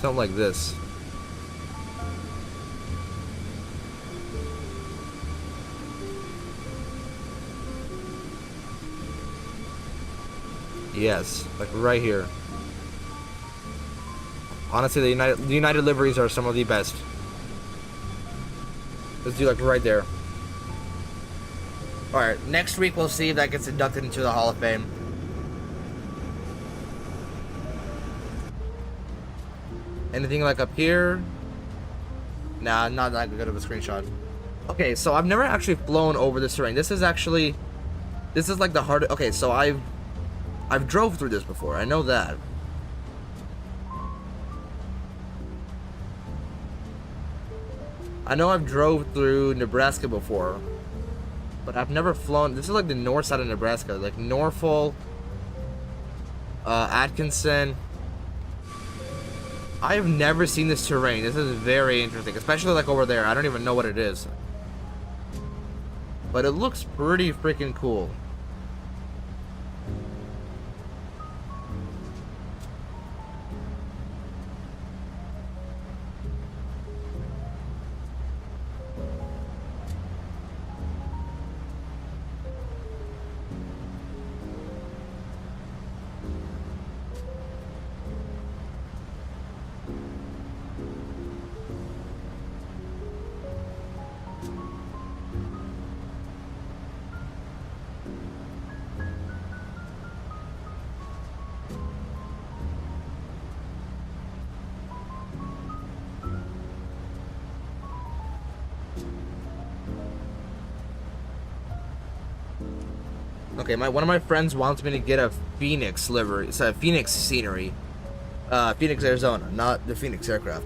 Speaker 1: Something like this. Yes, like right here. Honestly, the United liveries are some of the best. Let's do like right there. Alright, next week we'll see if that gets inducted into the Hall of Fame. Anything like up here? Nah, not that good of a screenshot. Okay, so I've never actually flown over this terrain. This is like the hardest. Okay, so I've drove through this before. I know that. I know I've drove through Nebraska before, but I've never flown. This is like the north side of Nebraska, like Norfolk, Atkinson. I have never seen this terrain. This is very interesting, especially like over there. I don't even know what it is, but it looks pretty freaking cool. Okay, one of my friends wants me to get a Phoenix livery. It's a Phoenix scenery. Phoenix, Arizona, not the Phoenix aircraft.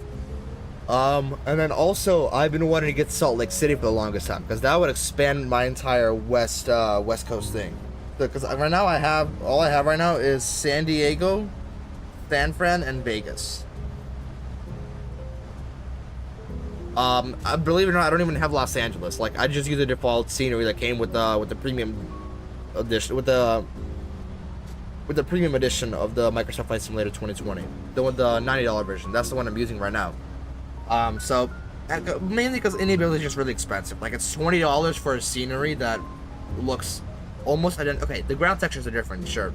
Speaker 1: And then also, I've been wanting to get Salt Lake City for the longest time, because that would expand my entire West Coast thing. Because right now all I have right now is San Diego, San Fran, and Vegas. I believe it or not, I don't even have Los Angeles. Like, I just use the default scenery that came with the premium edition, with the premium edition of the Microsoft Flight Simulator 2020, the $90 version. That's the one I'm using right now. So mainly because Indianapolis is just really expensive. Like, it's $20 for a scenery that looks almost identical. Okay, the ground textures are different, sure,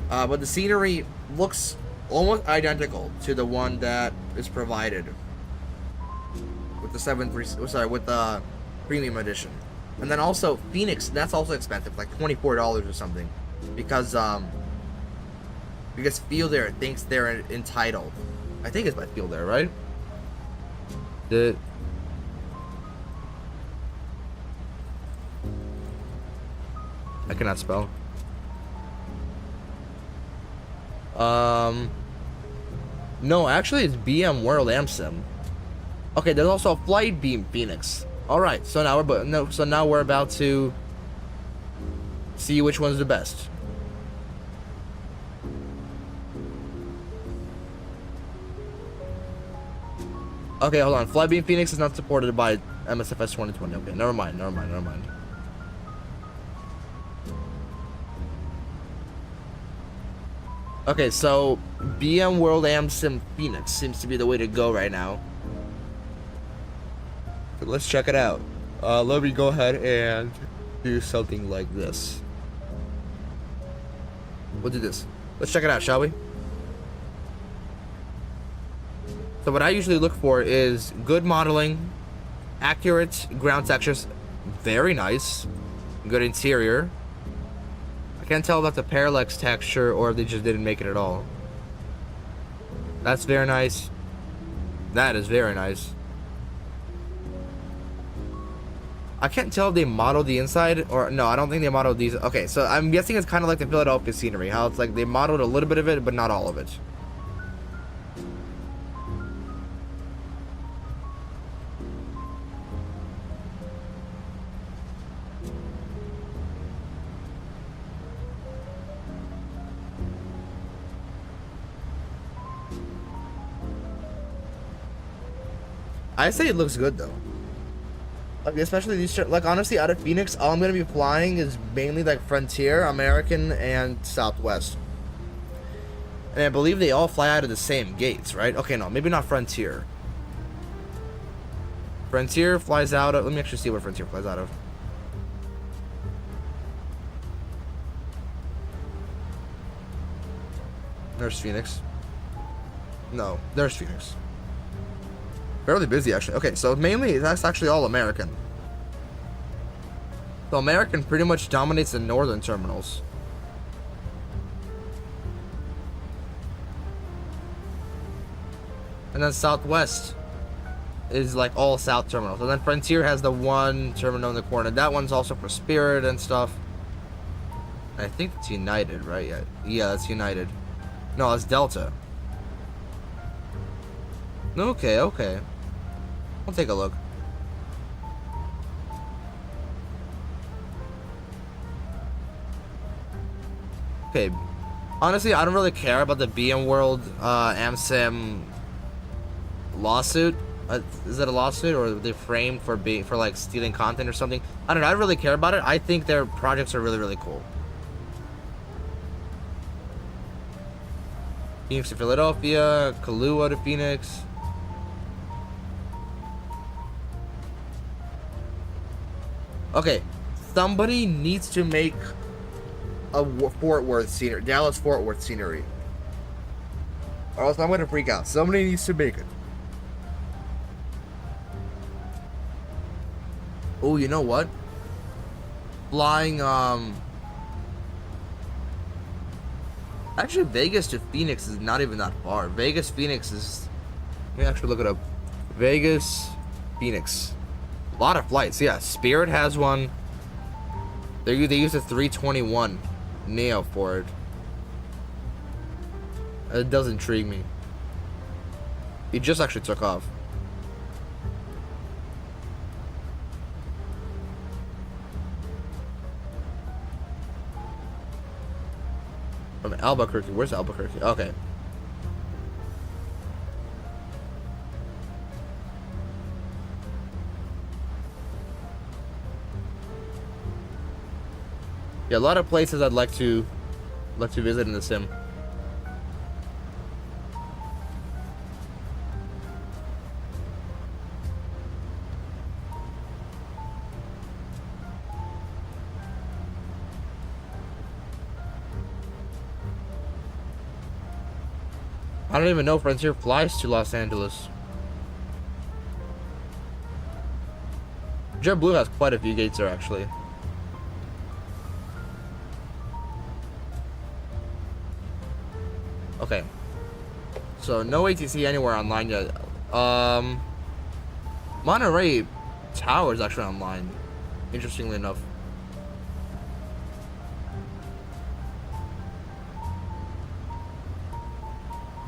Speaker 1: but the scenery looks almost identical to the one that is provided with the with the premium edition. And then also Phoenix, that's also expensive, like $24 or something, because Field Air thinks they're entitled. I think it's by Field Air, right? I cannot spell. No, actually it's BM World AmSim. Okay, there's also a Flightbeam Phoenix. All right, so now we're about to see which one's the best. Okay, hold on. Flightbeam Phoenix is not supported by MSFS2020. Okay, never mind. Okay, so BM World AmSim Phoenix seems to be the way to go right now. But let's check it out. Let me go ahead and do something like this. We'll do this. Let's check it out, shall we? So what I usually look for is good modeling, accurate ground textures, very nice, good interior. I can't tell if that's a parallax texture or if they just didn't make it at all. That's very nice. That is very nice. I can't tell if they modeled the inside or no, I don't think they modeled these. Okay, so I'm guessing it's kind of like the Philadelphia scenery, how it's like they modeled a little bit of it, but not all of it. I say it looks good though. Like, especially these, like, honestly, out of Phoenix, all I'm gonna be flying is mainly like Frontier, American, and Southwest. And I believe they all fly out of the same gates, right? Okay, no, maybe not Frontier. Frontier flies out of, let me actually see what Frontier flies out of. There's Phoenix. No, there's Phoenix. Fairly busy, actually. Okay, so mainly, that's actually all American. So American pretty much dominates the northern terminals. And then Southwest is like all South terminals. And then Frontier has the one terminal in the corner. That one's also for Spirit and stuff. I think it's United, right? Yeah, that's United. No, that's Delta. Okay. I'll take a look. Okay. Honestly, I don't really care about the BM World AmSim lawsuit. Is it a lawsuit or are they framed for like stealing content or something? I don't know. I don't really care about it. I think their projects are really, really cool. Phoenix to Philadelphia, Kahlua to Phoenix. Okay, somebody needs to make a Fort Worth scenery, Dallas Fort Worth scenery, or else I'm gonna freak out. Somebody needs to make it. Oh, you know what? Flying, actually Vegas to Phoenix is not even that far. Vegas, Phoenix is, let me actually look it up. Vegas, Phoenix. A lot of flights, yeah. Spirit has one. They use a 321 Neo for it. It does intrigue me. He just actually took off. From Albuquerque. Where's Albuquerque? Okay. Yeah, a lot of places I'd like to visit in the sim. I don't even know Frontier flies to Los Angeles. JetBlue has quite a few gates there, actually. Okay. So, no ATC anywhere online yet. Monterey Tower is actually online, interestingly enough.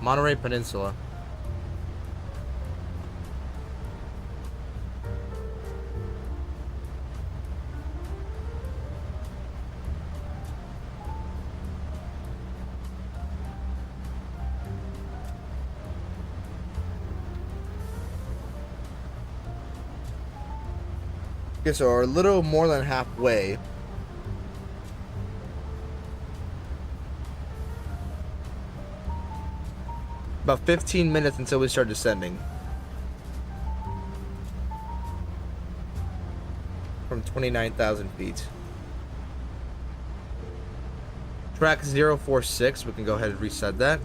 Speaker 1: Monterey Peninsula. Okay, so we're a little more than halfway. About 15 minutes until we start descending. From 29,000 feet. Track 046, we can go ahead and reset that.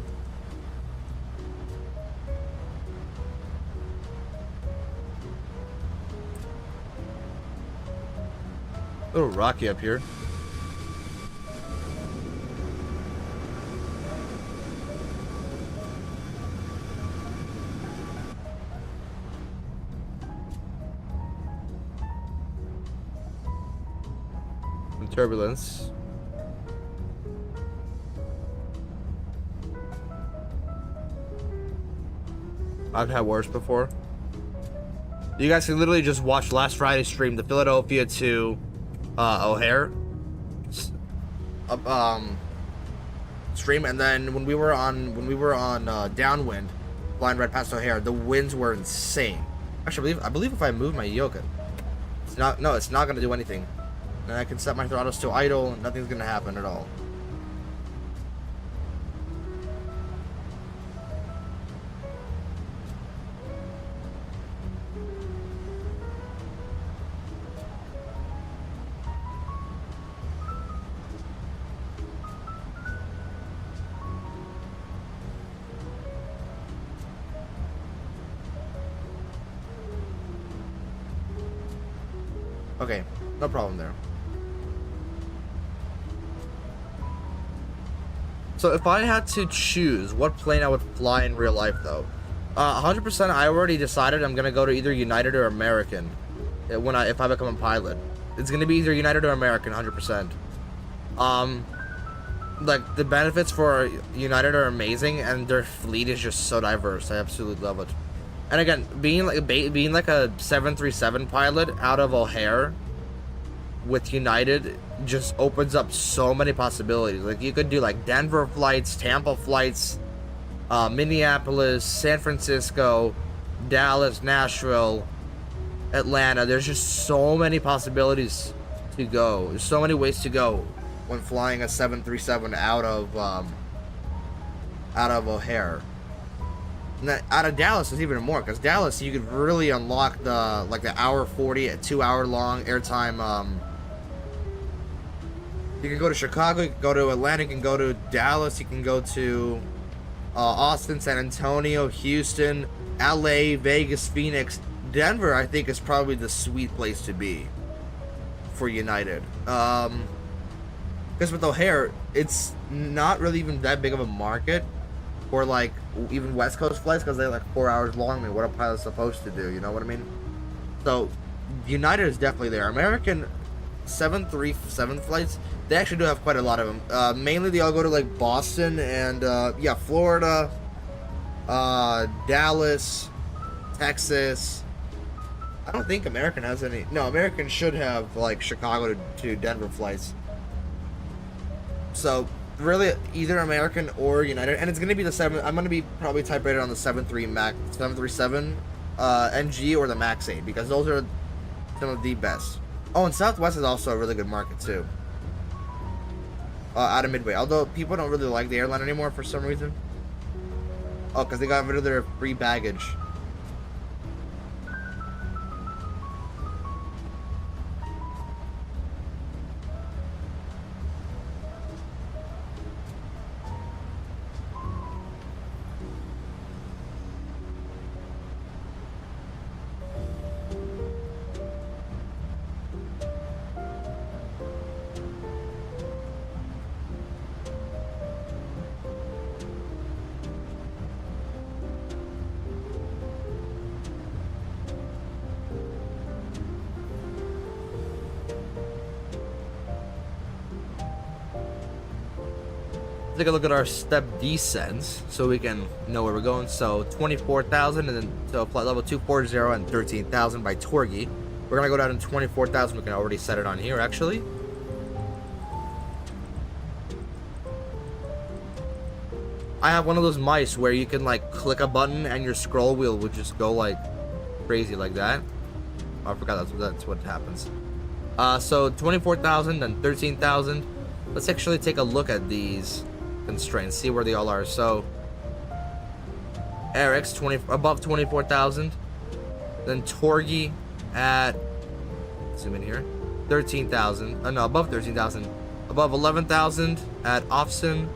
Speaker 1: A little rocky up here. Some turbulence. I've had worse before. You guys can literally just watch last Friday's stream, the Philadelphia to O'Hare stream, and then when we were on downwind, flying right past O'Hare, the winds were insane. Actually, I believe if I move my yoga, it's not gonna do anything, and I can set my throttles to idle, and nothing's gonna happen at all. Okay, no problem there. So if I had to choose what plane I would fly in real life, though, 100% I already decided I'm gonna go to either United or American if I become a pilot. It's gonna be either United or American, 100%. Like, the benefits for United are amazing, and their fleet is just so diverse. I absolutely love it. And again, being like a 737 pilot out of O'Hare with United just opens up so many possibilities. Like, you could do like Denver flights, Tampa flights, Minneapolis, San Francisco, Dallas, Nashville, Atlanta. There's just so many possibilities to go. There's so many ways to go when flying a 737 out of O'Hare. And out of Dallas is even more, because Dallas you could really unlock the hour 40 at 2 hour long airtime. You can go to Chicago, you can go to Atlanta, you can go to Dallas, you can go to Austin, San Antonio, Houston, LA, Vegas, Phoenix. Denver, I think, is probably the sweet place to be for United. Because with O'Hare, it's not really even that big of a market for like even West Coast flights, because they're like 4 hours long. I mean, what a pilot's supposed to do, you know what I mean? So United is definitely there. American, 737 flights, they actually do have quite a lot of them. Mainly they all go to like Boston and yeah, Florida, Dallas, Texas. I don't think American has any. No, American should have like Chicago to Denver flights. So really, either American or United, and it's gonna be the 7. I'm gonna be probably type rated on the 737 NG or the Max 8 because those are some of the best. Oh, and Southwest is also a really good market too. Out of Midway, although people don't really like the airline anymore for some reason. Oh, because they got rid of their free baggage. Take a look at our step descents so we can know where we're going. So 24,000 and then so flight level 240 and 13,000 by Torgy. We're gonna go down to 24,000. We can already set it on here actually. I have one of those mice where you can like click a button and your scroll wheel would just go like crazy like that. Oh, I forgot that's what happens. So 24,000 and 13,000. Let's actually take a look at these constraints, see where they all are. So Eric's above 24,000, then Torgy at, zoom in here, 13,000. No, above 13,000, above 11,000 at Ofson.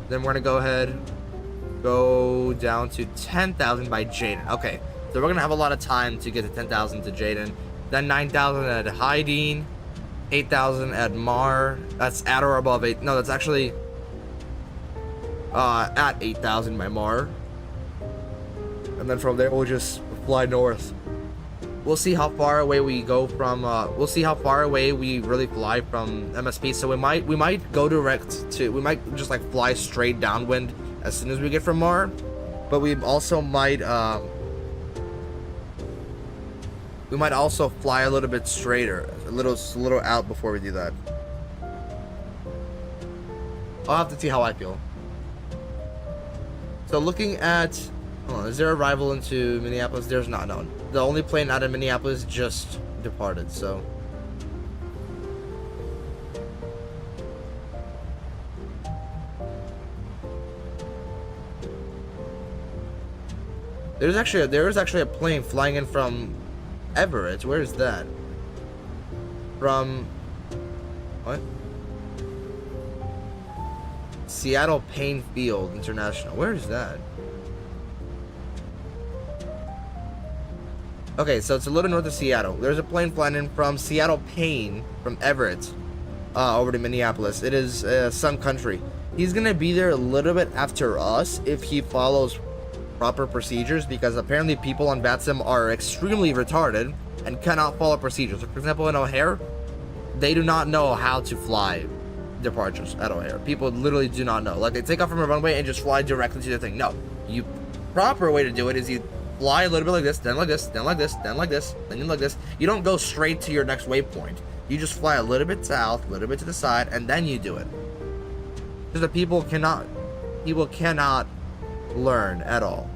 Speaker 1: Then we're gonna go ahead, go down to 10,000 by Jaden. Okay, so we're gonna have a lot of time to get to 10,000 to Jaden. Then 9,000 at Hydeen, 8,000 at Mar. That's at or above 8. No, that's actually at 8,000 by Mar. And then from there we'll just fly north. We'll see how far away we go from. We'll see how far away we really fly from MSP. So we might go direct to. We might just like fly straight downwind as soon as we get from Mar. But we also might. We might also fly a little bit straighter, a little out before we do that. I'll have to see how I feel. So looking at, hold on, is there a arrival into Minneapolis? There's not. No, the only plane out of Minneapolis just departed. So there is actually a plane flying in from Everett. Where is that? From what? Seattle Payne Field International. Where is that? Okay, so it's a little north of Seattle. There's a plane flying in from Seattle Payne from Everett over to Minneapolis. It is Sun Country. He's gonna be there a little bit after us if he follows proper procedures, because apparently people on VATSIM are extremely retarded and cannot follow procedures. So for example, in O'Hare, they do not know how to fly departures at O'Hare. People literally do not know. Like, they take off from a runway and just fly directly to the thing. No, you proper way to do it is you fly a little bit like this, then like this, then like this, then like this, then like this. You don't go straight to your next waypoint. You just fly a little bit south, a little bit to the side, and then you do it. Because the people cannot learn at all.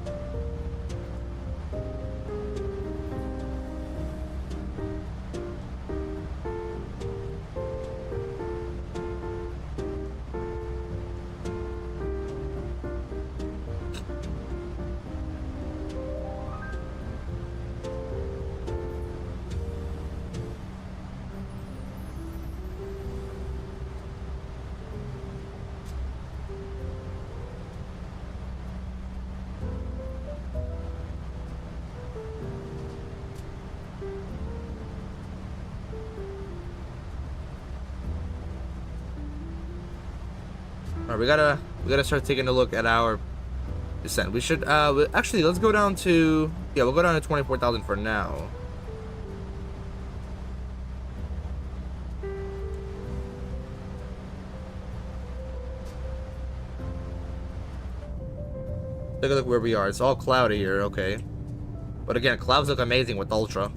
Speaker 1: Alright, we gotta start taking a look at our descent. We should actually, let's go down to, yeah, we'll go down to 24,000 for now. Take a look where we are. It's all cloudy here, okay. But again, clouds look amazing with Ultra.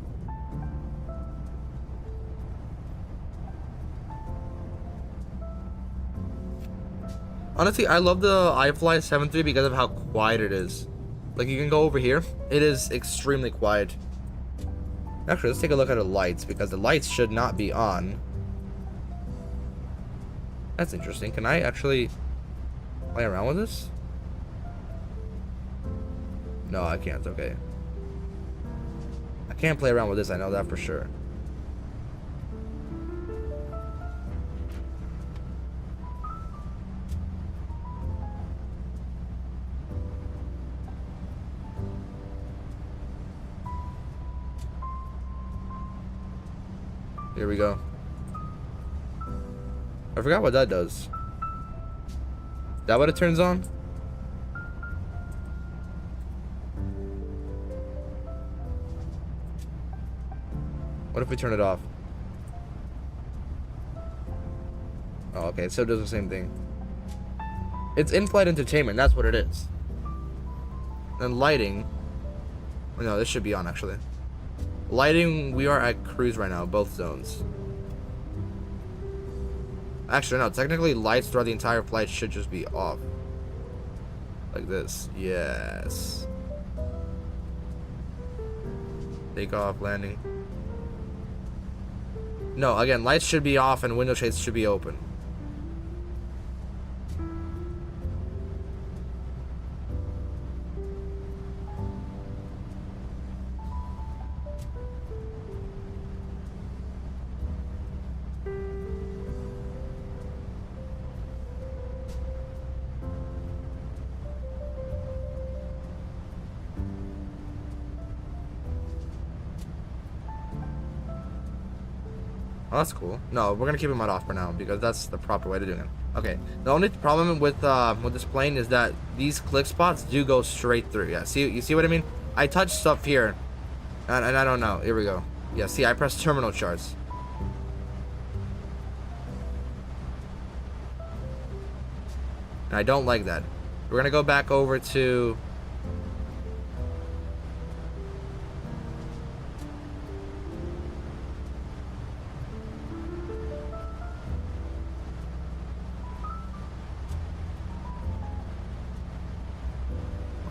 Speaker 1: Honestly, I love the iFly 7.3 because of how quiet it is. Like, you can go over here. It is extremely quiet. Actually, let's take a look at the lights, because the lights should not be on. That's interesting. Can I actually play around with this? No, I can't. Okay. I can't play around with this. I know that for sure. Here we go. I forgot what that does. Is that what it turns on? What if we turn it off? Oh, okay, so it does the same thing. It's in-flight entertainment, that's what it is. And lighting. Oh, no, this should be on, actually. Lighting, we are at cruise right now, both zones. Actually, no, technically lights throughout the entire flight should just be off. Like this. Yes. Take off, landing. No, again, lights should be off and window shades should be open. Oh, that's cool. No, we're gonna keep them off for now because that's the proper way to do it. Okay. The only problem with this plane is that these click spots do go straight through. Yeah. See, you see what I mean? I touched stuff here, and I don't know. Here we go. Yeah. See, I pressed terminal charts. And I don't like that. We're gonna go back over to.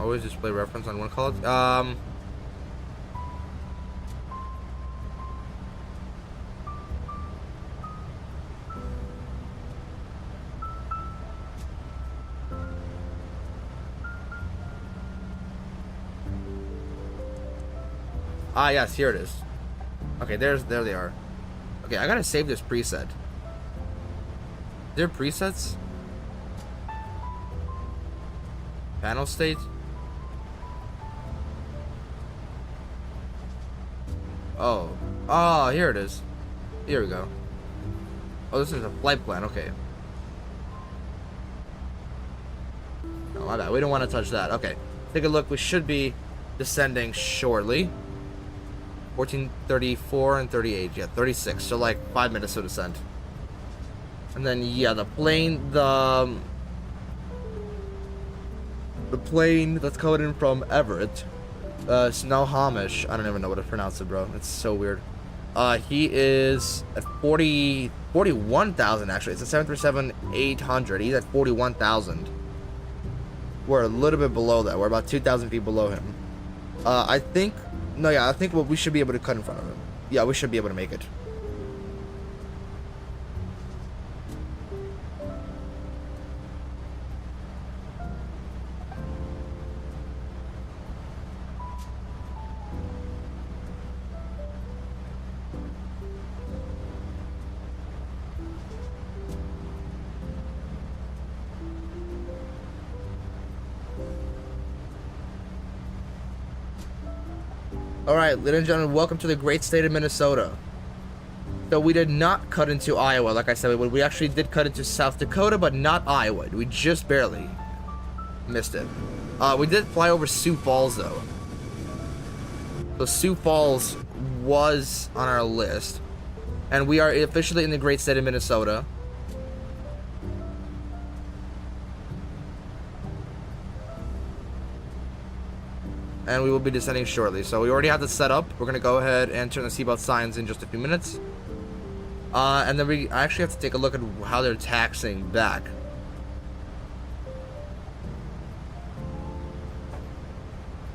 Speaker 1: Always display reference on one call. Ah, yes, here it is. Okay, there they are. Okay, I gotta save this preset. There presets? Panel state? Oh, here it is. Here we go. Oh, this is a flight plan. Okay. No, my bad. We don't want to touch that. Okay. Take a look. We should be descending shortly. 14:34 and 38. Yeah, 36. So like 5 minutes to descent. And then yeah, the plane that's coming in from Everett. Snellhamish. I don't even know what to pronounce it, bro. It's so weird. He is at 41,000 actually. It's a 737-800. He's at 41,000. We're a little bit below that. We're about 2,000 feet below him. I think we should be able to cut in front of him. Yeah, we should be able to make it. Alright, ladies and gentlemen, welcome to the great state of Minnesota. So we did not cut into Iowa, like I said we would. We actually did cut into South Dakota, but not Iowa. We just barely missed it. We did fly over Sioux Falls, though. So Sioux Falls was on our list. And we are officially in the great state of Minnesota. and we will be descending shortly. So we already have this set up. We're gonna go ahead and turn the seatbelt signs in just a few minutes. And then we actually have to take a look at how they're taxing back.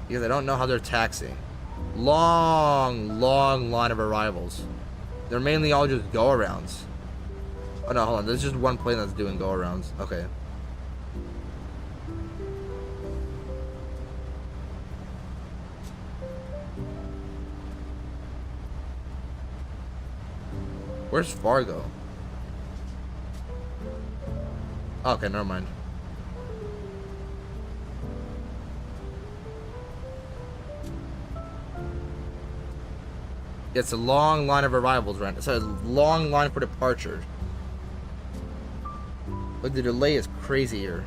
Speaker 1: Because I don't know how they're taxing. Long line of arrivals. They're mainly all just go-arounds. Oh no, hold on. There's just one plane that's doing go-arounds. Okay. Where's Fargo? Okay, never mind. It's a long line of arrivals, right? It's a long line for departure. Look, the delay is crazy here.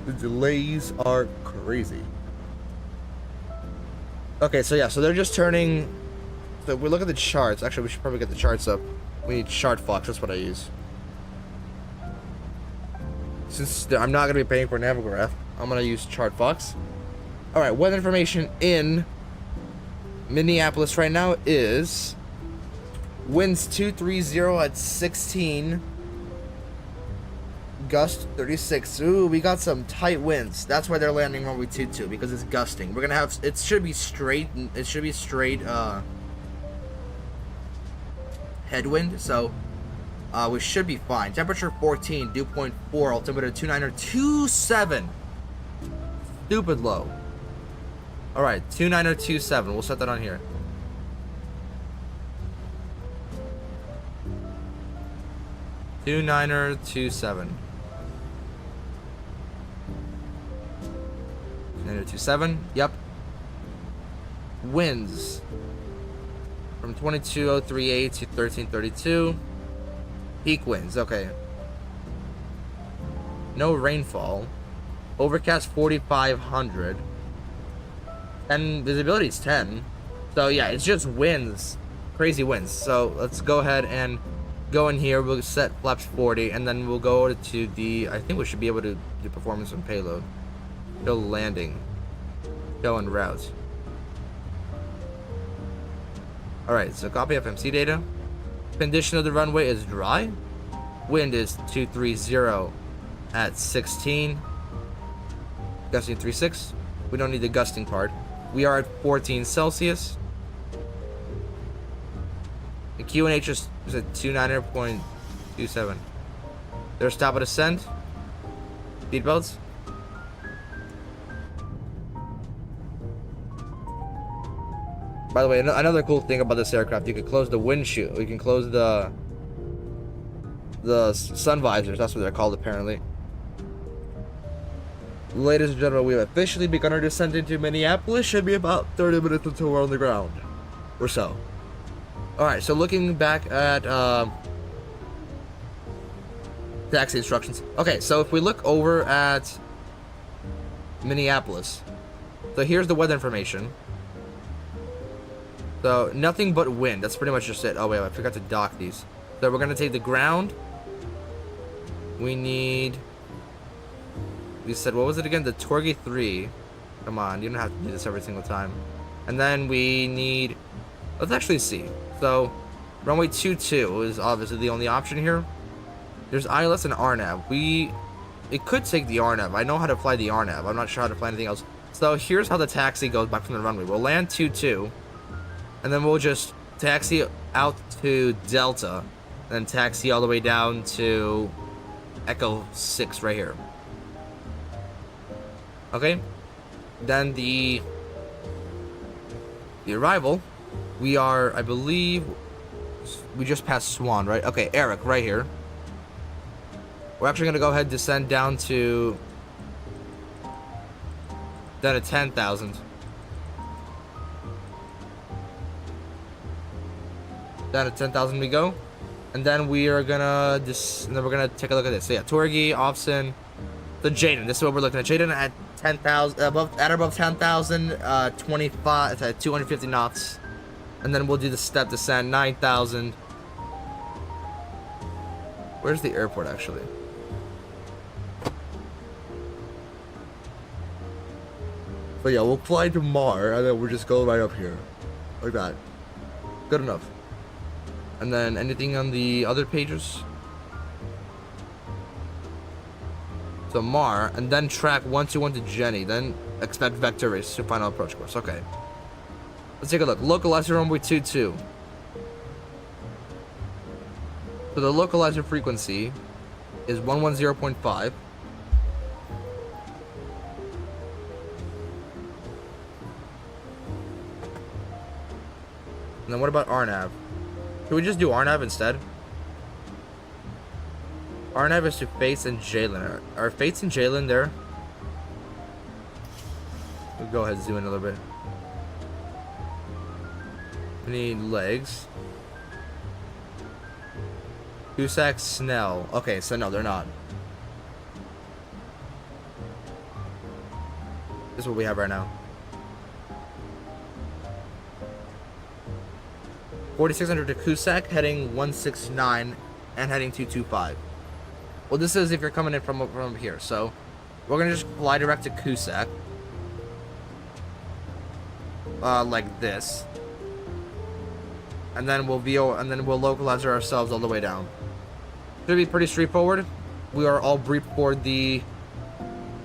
Speaker 1: The delays are crazy. Okay, so yeah, so they're just turning. So we look at the charts. Actually, we should probably get the charts up. We need ChartFox. That's what I use. Since I'm not gonna be paying for Navigograph, I'm gonna use ChartFox. All right, weather information in Minneapolis right now is winds 230 at 16, gust 36. Ooh, we got some tight winds. That's why they're landing runway 22, because it's gusting. We're gonna have, it should be straight. It should be straight headwind. So we should be fine. Temperature 14, dew point 4, altimeter 29 or 27. Stupid low. All right, 2927. We'll set that on here. Two 2927. 2927. Yep. Winds from 22,038 to 1332. Peak winds. Okay. No rainfall. Overcast 4,500. And visibility is 10. So yeah, it's just winds. Crazy winds. So let's go ahead and go in here. We'll set flaps 40, and then we'll go to the, I think we should be able to do performance and payload. Go landing. Go en route. Alright, so copy FMC data. Condition of the runway is dry. Wind is 230 at 16. Gusting 36. We don't need the gusting part. We are at 14 Celsius. The QNH is at 29.27. There's stop and ascent. Seatbelts. By the way, another cool thing about this aircraft, you can close the windshield. You can close the sun visors. That's what they're called, apparently. Ladies and gentlemen, we have officially begun our descent into Minneapolis. Should be about 30 minutes until we're on the ground, or so. Alright, so looking back at taxi instructions. Okay, so if we look over at Minneapolis, so here's the weather information. So nothing but wind. That's pretty much just it. Oh wait, I forgot to dock these. So we're gonna take the ground. We need. We said, what was it again? The Torgy 3. Come on, you don't have to do this every single time. And then we need. Let's actually see. So runway 22 is obviously the only option here. There's ILS and RNAV. It could take the RNAV. I know how to fly the RNAV. I'm not sure how to fly anything else. So here's how the taxi goes back from the runway. We'll land 22. And then we'll just taxi out to Delta, and then taxi all the way down to Echo 6 right here. Okay? Then the arrival, we are, I believe, we just passed Swan, right? Okay, Eric, right here. We're actually going to go ahead and descend down to 10,000. Down to 10,000 we go, and then we are gonna and then we're gonna take a look at this. So yeah, Torgy, Opson, the Jaden. This is what we're looking at. Jaden at 10,000, above 10,000, 25 at 250 knots, and then we'll do the step descent 9,000. Where's the airport actually? But yeah, we'll fly to Mar, and then we'll just go right up here. Like that. Good enough. And then anything on the other pages? So Mar, and then track 121 to Jenny, then expect vector race to final approach course. Okay. Let's take a look. Localizer runway 22. So the localizer frequency is 110.5. And then what about RNAV? Can we just do RNAV instead? RNAV is to Fates and Jalen. Are Fates and Jalen there? We'll go ahead and zoom in a little bit. We need legs. Cusack, Snell. Okay, so no, they're not. This is what we have right now. 4600 to Cusack, heading 169 and heading 225. Well, this is if you're coming in from here. So we're gonna just fly direct to Cusack, like this, and then we'll localize ourselves all the way down. Should be pretty straightforward. We are all briefed for the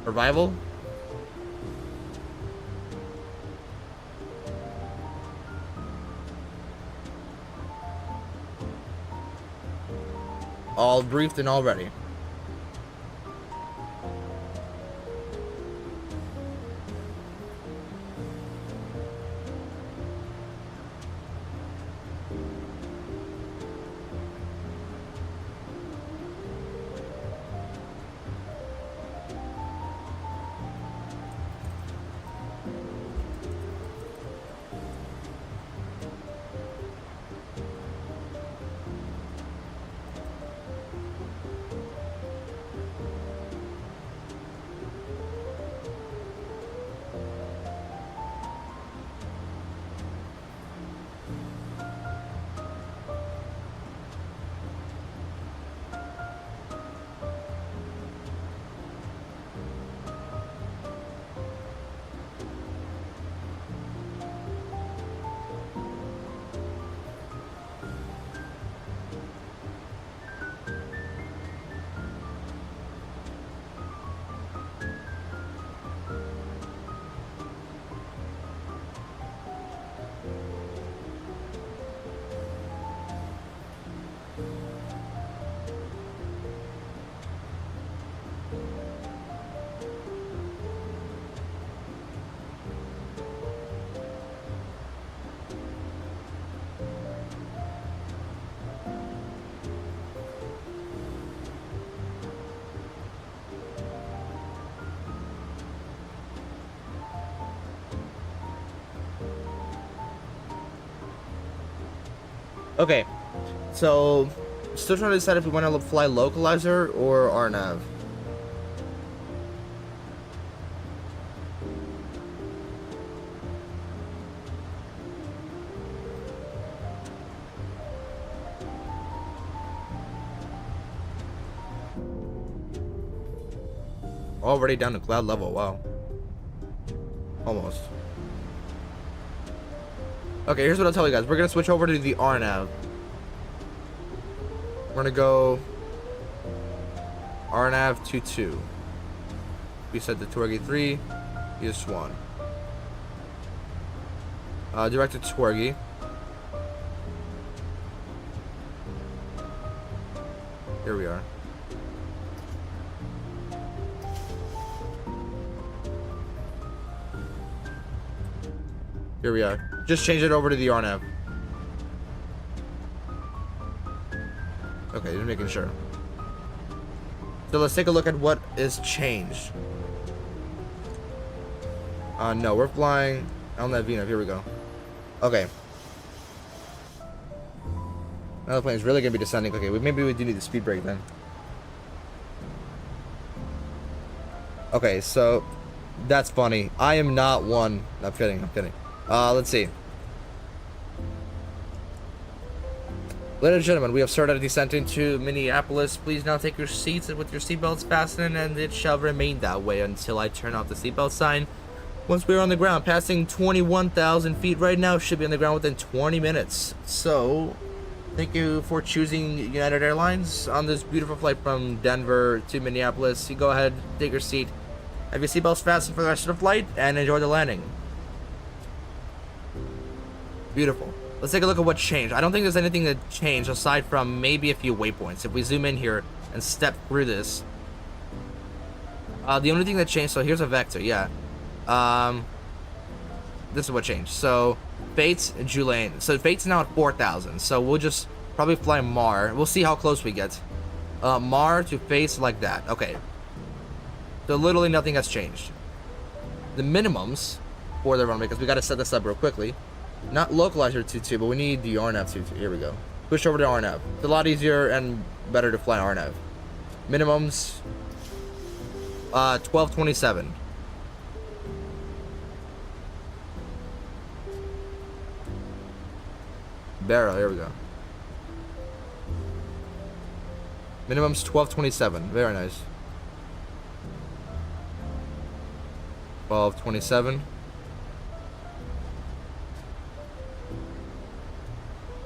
Speaker 1: arrival. All briefed and all ready. Okay, so still trying to decide if we want to fly localizer or RNAV. Already down to cloud level, wow. Almost. Okay, here's what I'll tell you guys. We're going to switch over to the RNAV. We're going to go RNAV 22. We set the Twergy 3. Use Swan. Directed Twergy. Here we are. Here we are. Just change it over to the RNAV. Okay, just making sure. So let's take a look at what is changed. No, we're flying on that VNAV. Here we go. Okay. Now the plane is really gonna be descending. Okay, maybe we do need the speed brake then. Okay, so that's funny. I am not one. I'm kidding. I'm kidding. Let's see. Ladies and gentlemen, we have started descending to Minneapolis. Please now take your seats with your seatbelts fastened, and it shall remain that way until I turn off the seatbelt sign. Once we're on the ground, passing 21,000 feet right now, should be on the ground within 20 minutes. So, thank you for choosing United Airlines on this beautiful flight from Denver to Minneapolis. You go ahead, take your seat, have your seatbelts fastened for the rest of the flight, and enjoy the landing. Beautiful. Let's take a look at what changed. I don't think there's anything that changed aside from maybe a few waypoints. If we zoom in here and step through this, the only thing that changed, so here's a vector, yeah. This is what changed. So Fates and Julane. So Fate's now at 4,000. So we'll just probably fly Mar. We'll see how close we get. Mar to Fates like that. Okay. So literally nothing has changed. The minimums for the runway, because we got to set this up real quickly. Not localizer 22, but we need the RNAV 22. Here we go. Push over to RNAV. It's a lot easier and better to fly RNAV. Minimums 1227. Barrel, here we go. Minimum's 1227. Very nice. 1227.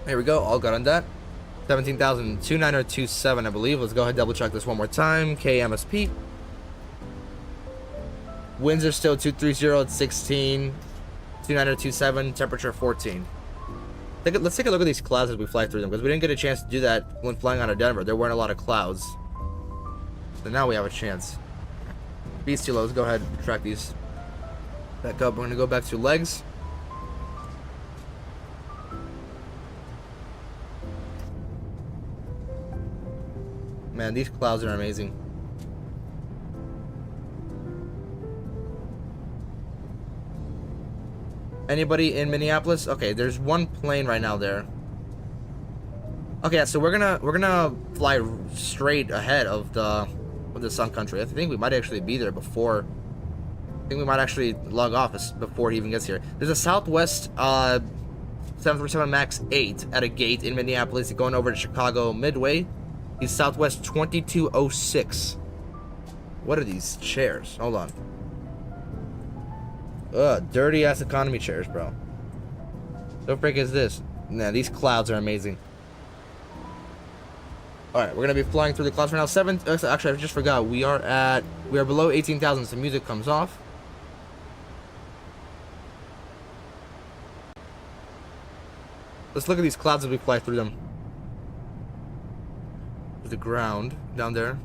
Speaker 1: Here we go. All good on that. 17,029.27, I believe. Let's go ahead and double check this one more time. KMSP. Winds are still 230 at 16. 29.27. Temperature 14. Let's take a look at these clouds as we fly through them, because we didn't get a chance to do that when flying out of Denver. There weren't a lot of clouds. So now we have a chance. Beast too low. Let's go ahead and track these back up. We're going to go back to legs. Man, these clouds are amazing. Anybody in Minneapolis? Okay, there's one plane right now there. Okay, so we're gonna fly straight ahead of the Sun Country. I think we might actually be there before. I think we might actually log off before he even gets here. There's a Southwest 737 MAX 8 at a gate in Minneapolis going over to Chicago Midway. He's Southwest 2206. What are these chairs? Hold on. Ugh, dirty ass economy chairs, bro. The frick is this? Nah, these clouds are amazing. Alright, we're gonna be flying through the clouds right now. Actually, I just forgot. We are below 18,000, so music comes off. Let's look at these clouds as we fly through them. The ground down there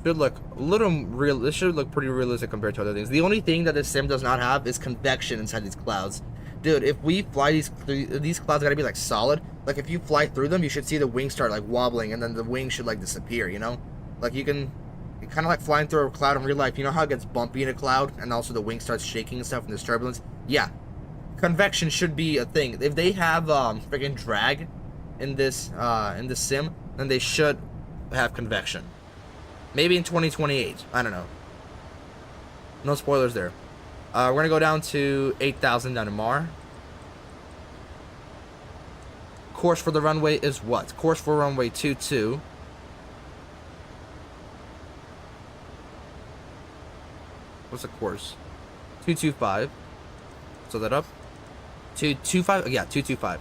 Speaker 1: should look a little real. This should look pretty realistic compared to other things. The only thing that this sim does not have is convection inside these clouds. Dude, if we fly these clouds, gotta be like solid. Like if you fly through them, you should see the wings start like wobbling, and then the wings should like disappear. You know, like you kind of like flying through a cloud in real life. You know how it gets bumpy in a cloud, and also the wing starts shaking and stuff, and there's turbulence. Yeah, convection should be a thing. If they have freaking drag in this sim, then they should have convection. Maybe in 2028. I don't know. No spoilers there. We're gonna go down to 8,000 down to Mar. Course for the runway is what? Course for runway 22. What's the course? 225. So that up. 225. Yeah, 225.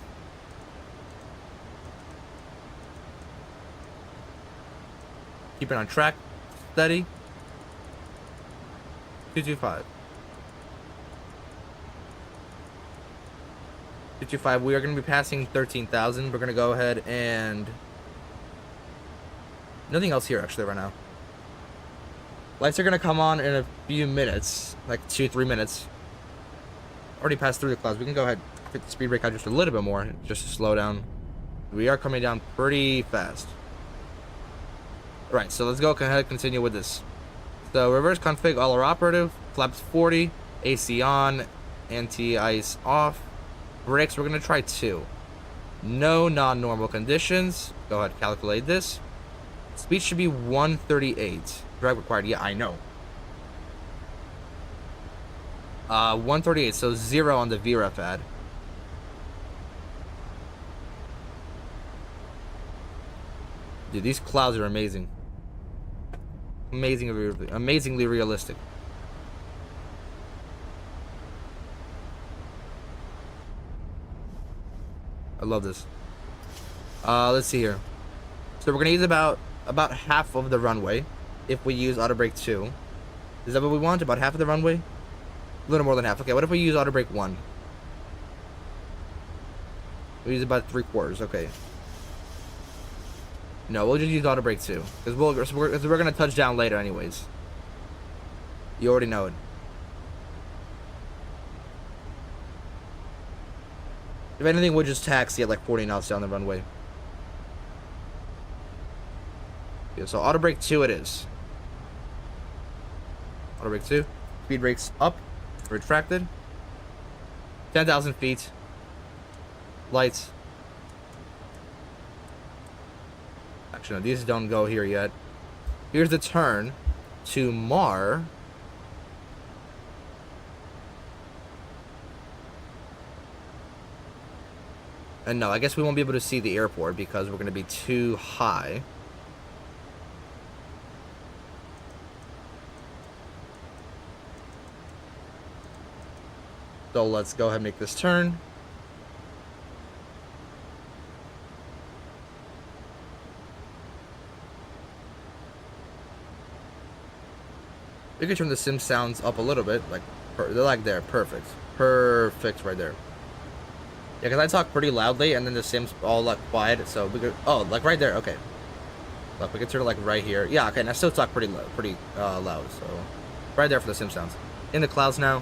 Speaker 1: Keep it on track. Steady. 225. 225. We are going to be passing 13,000. We're going to go ahead and... Nothing else here, actually, right now. Lights are going to come on in a few minutes. Like 2-3 minutes. Already passed through the clouds. We can go ahead and hit the speed brake out just a little bit more. Just to slow down. We are coming down pretty fast. Right, so let's go ahead and continue with this. So reverse config, all are operative. Flaps 40, AC on, anti-ice off. Brakes, we're going to try 2. No non-normal conditions. Go ahead and calculate this. Speed should be 138. Drag required, yeah, I know. 138, so 0 on the VREF ad. Dude, these clouds are amazing. Amazingly realistic. I love this. Let's see here. So we're gonna use about half of the runway if we use auto brake 2. Is that what we want? About half of the runway? A little more than half. Okay, what if we use auto brake 1? We use about 3/4. Okay. No, we'll just use auto brake 2 because we're gonna touch down later anyways. You already know it. If anything, we'll just taxi at like 40 knots down the runway. Yeah, so auto brake 2 it is. Auto brake 2. Speed brakes up. Retracted. 10,000 feet. Lights. Actually, no, these don't go here yet. Here's the turn to Mar. And no, I guess we won't be able to see the airport because we're going to be too high. So let's go ahead and make this turn. We can turn the sim sounds up a little bit, like they're like there, perfect right there. Yeah, because I talk pretty loudly, and then the sims all like quiet, so we could, oh, like right there, okay. Look, we can turn it like right here. Yeah, okay, and I still talk pretty loud, so right there for the sim sounds. In the clouds now.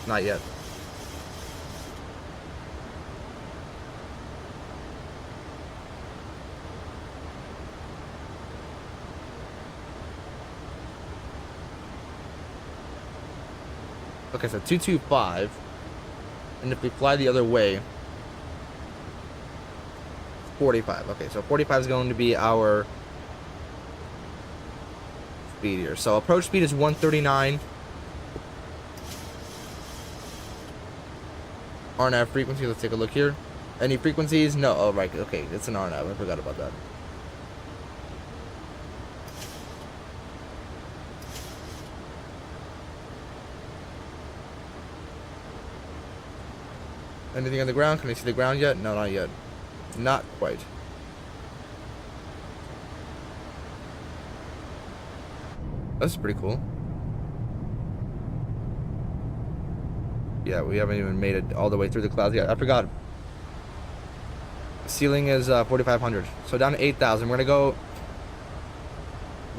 Speaker 1: Not yet. Okay, so 225. And if we fly the other way, 45. Okay, so 45 is going to be our speed here. So approach speed is 139. RNAV frequency, let's take a look here. Any frequencies? No. Oh, right. Okay, it's an RNAV. I forgot about that. Anything on the ground? Can I see the ground yet? No, not yet. Not quite. That's pretty cool. Yeah, we haven't even made it all the way through the clouds yet. I forgot. Ceiling is 4,500. So down to 8,000. We're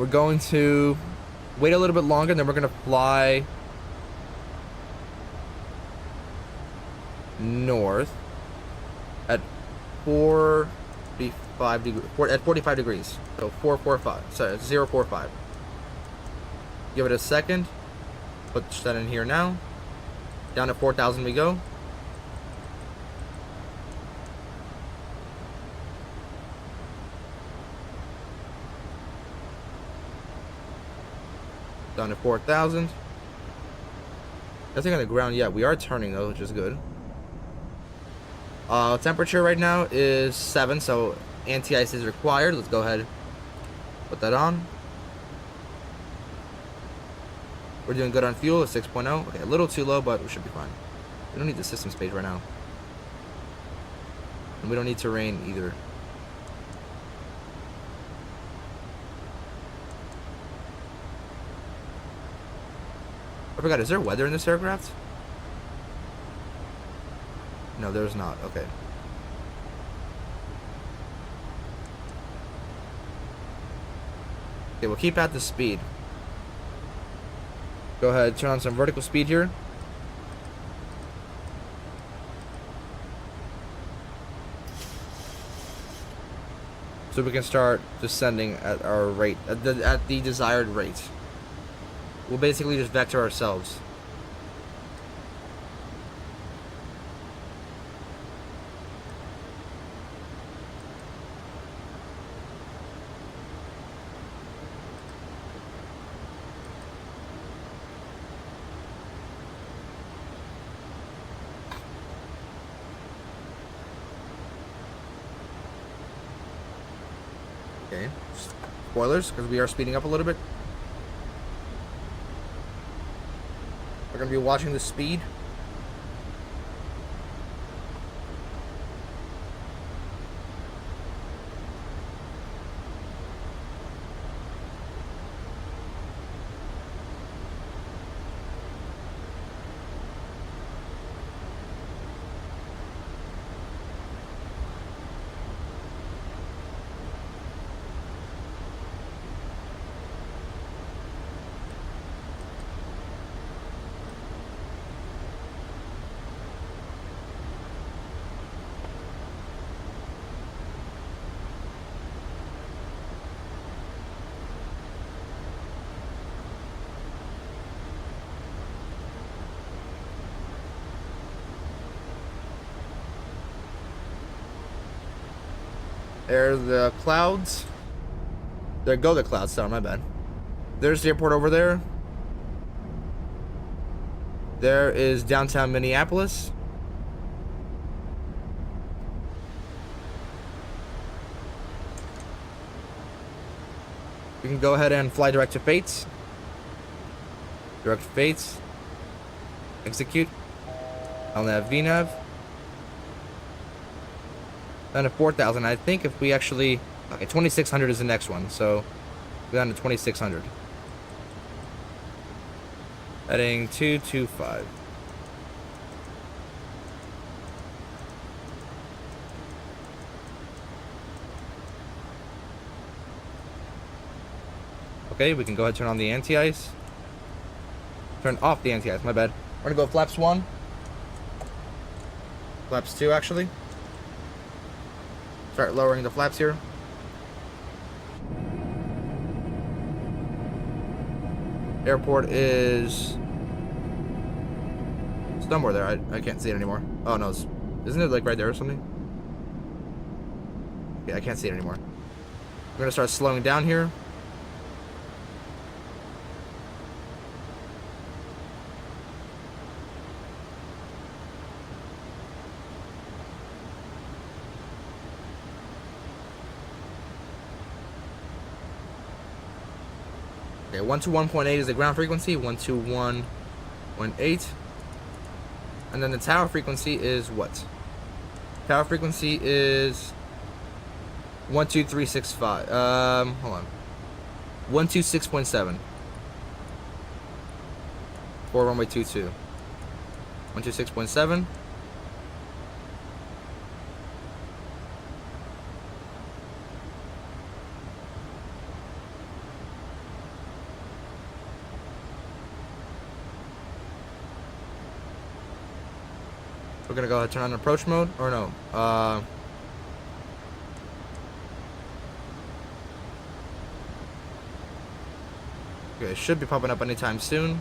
Speaker 1: going to wait a little bit longer, and then we're going to fly north at 45 degrees. At 45 degrees. So 445. Sorry, 045. Give it a second. Put that in here now. Down to 4,000 we go. Down to 4,000. Nothing on the ground yet. We are turning though, which is good. Temperature right now is 7, so anti-ice is required. Let's go ahead, put that on. We're doing good on fuel at 6.0. Okay, a little too low, but we should be fine. We don't need the systems page right now. And we don't need terrain either. I forgot, is there weather in this aircraft? No, there's not. Okay. Okay, we'll keep at the speed. Go ahead, turn on some vertical speed here. So we can start descending at our rate, at the desired rate. We'll basically just vector ourselves. Okay. Spoilers, because we are speeding up a little bit. We're going to be watching the speed. There's the clouds. There go the clouds. Sorry, my bad. There's the airport over there. There is downtown Minneapolis. We can go ahead and fly direct to Fates. Direct to Fates. Execute. LNAV, VNAV. Down to 4,000. I think if we actually... Okay, 2,600 is the next one, so we're down to 2,600. Heading 225. Okay, we can go ahead and turn on the anti-ice. Turn off the anti-ice, my bad. We're gonna go flaps 1. Flaps 2, actually. Start lowering the flaps here. Airport is somewhere there. I can't see it anymore. Oh no, isn't it like right there or something? Yeah, I can't see it anymore. We're gonna start slowing down here. Okay, 121.8 is the ground frequency, 121.8. And then the tower frequency is what? Tower frequency is 12365. Hold on. 126.7. For runway 22. 126.7. We're gonna go ahead and turn on approach mode, or no? Okay, it should be popping up anytime soon.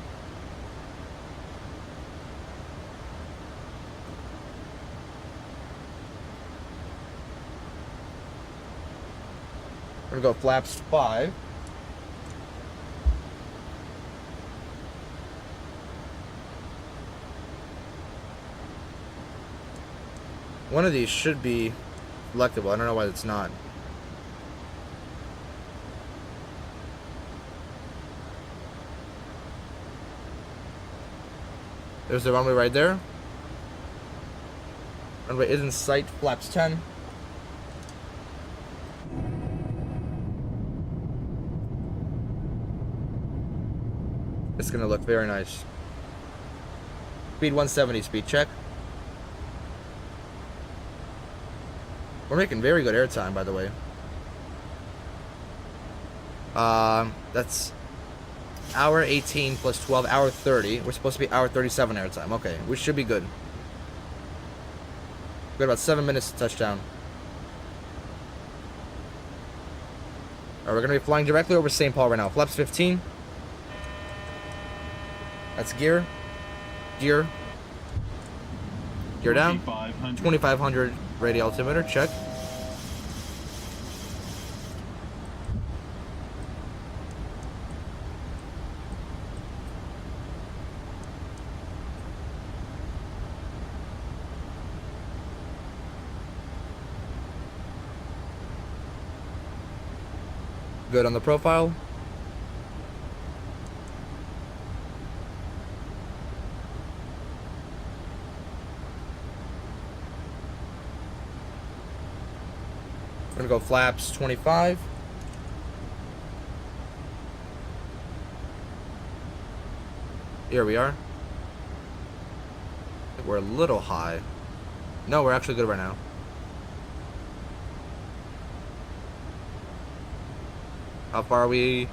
Speaker 1: We're gonna go flaps 5. One of these should be selectable. I don't know why it's not. There's the runway right there. Runway is in sight. Flaps 10. It's gonna look very nice. Speed 170. Speed check. We're making very good airtime, by the way. That's hour 18 plus 12, hour 30. We're supposed to be hour 37 airtime. Okay, we should be good. We've got about 7 minutes to touchdown. Alright, we're going to be flying directly over St. Paul right now. Flaps 15. That's gear. Gear. Gear down. 2,500 radial altimeter. Check. Good on the profile. We're gonna go flaps 25. Here we are. We're a little high. No, we're actually good right now. How far are we?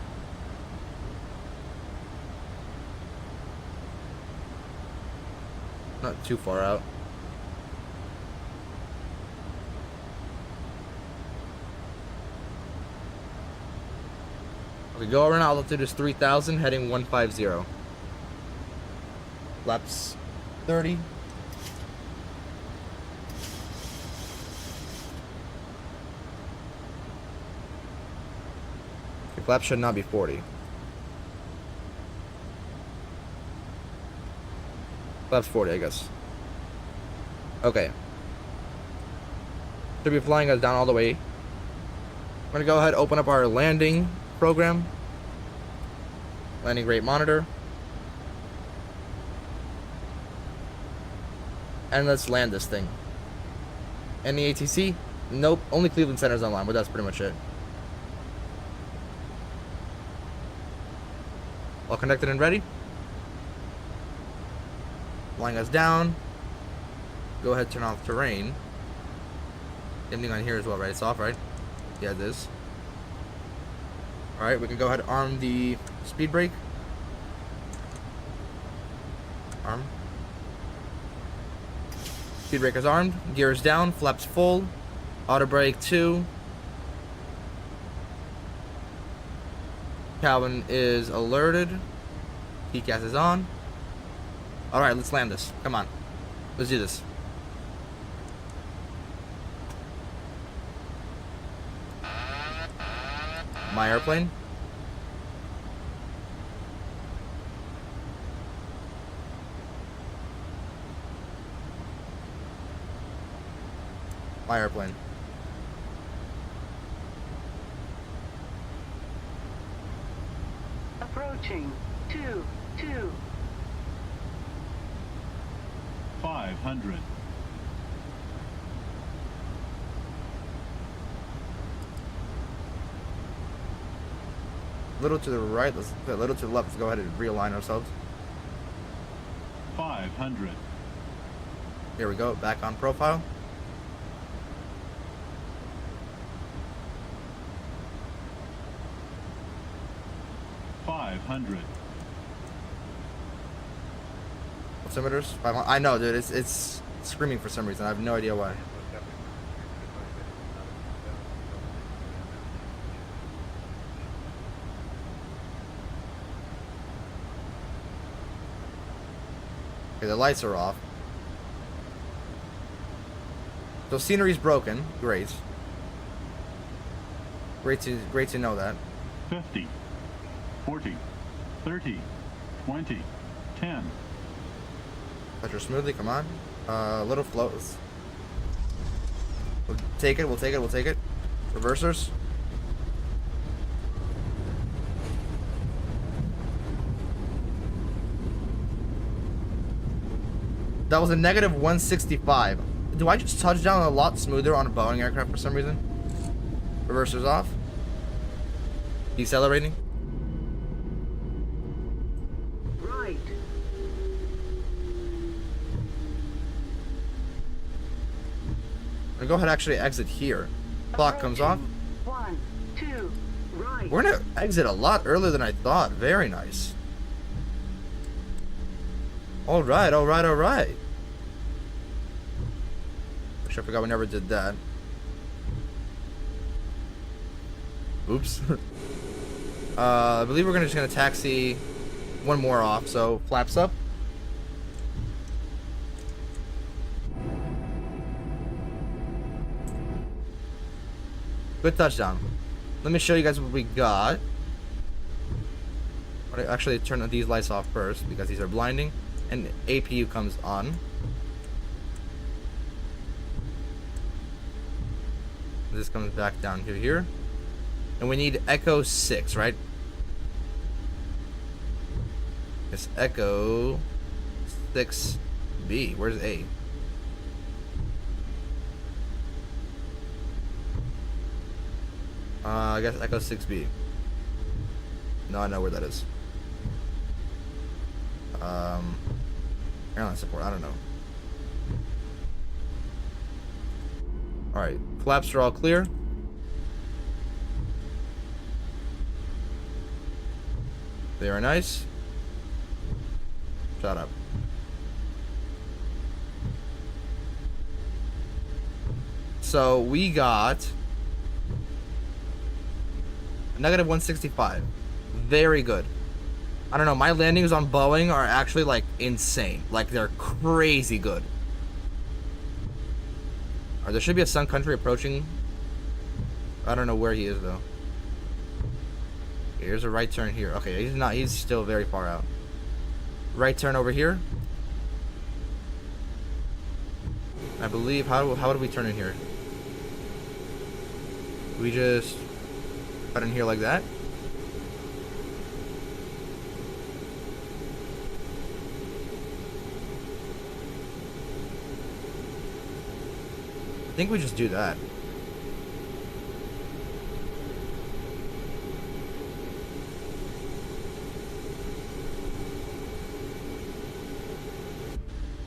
Speaker 1: Not too far out. Okay, go around altitude is 3,000, heading 150. Flaps 30. Okay, flaps should not be 40. Flaps 40, I guess. Okay. Should be flying us down all the way. I'm gonna go ahead and open up our landing program. Landing rate monitor. And let's land this thing. Any ATC? Nope. Only Cleveland Center's online, but that's pretty much it. All connected and ready. Flying us down. Go ahead, turn off terrain. Same thing on here as well, right? It's off, right? Yeah, it is. Alright, we can go ahead and arm the speed brake. Arm. Speed brake is armed. Gears down. Flaps full. Auto brake 2. Cabin is alerted. PCAS is on. Alright, let's land this. Come on. Let's do this. My airplane. My airplane.
Speaker 3: Approaching 2-2.
Speaker 4: 500.
Speaker 1: Little to the right, let's a little to the left. Let's go ahead and realign ourselves.
Speaker 4: 500.
Speaker 1: Here we go, back on profile. Altimeters, 500. I know, dude. It's screaming for some reason. I have no idea why. Okay, the lights are off. So scenery's broken. Great. Great to know that.
Speaker 4: 50. 40. 30. 20. 10.
Speaker 1: Touch her smoothly, come on. Little floats. We'll take it, we'll take it, we'll take it. Reversers. That was a negative 165. Do I just touch down a lot smoother on a Boeing aircraft for some reason? Reversers off. Decelerating.
Speaker 3: Right.
Speaker 1: I'm gonna go ahead and actually exit here. Clock comes off.
Speaker 3: 1, 2, right.
Speaker 1: We're gonna exit a lot earlier than I thought. Very nice. Alright, alright, alright. I forgot we never did that. Oops. I believe we're just gonna taxi one more off, so flaps up. Good touchdown. Let me show you guys what we got. I'll actually turn these lights off first because these are blinding. And APU comes on. This comes back down to here. And we need Echo 6, right? It's Echo 6B. Where's A? I guess Echo 6B. No, I know where that is. Airline support, I don't know. Alright, flaps are all clear. They are nice. Shut up. So we got a negative 165. Very good. I don't know, my landings on Boeing are actually like insane. Like they're crazy good. Or there should be a Sun Country approaching. I don't know where he is though. Here's a right turn here. Okay, he's not, he's still very far out. Right turn over here. I believe, how do we turn in here? We just cut in here like that. I think we just do that.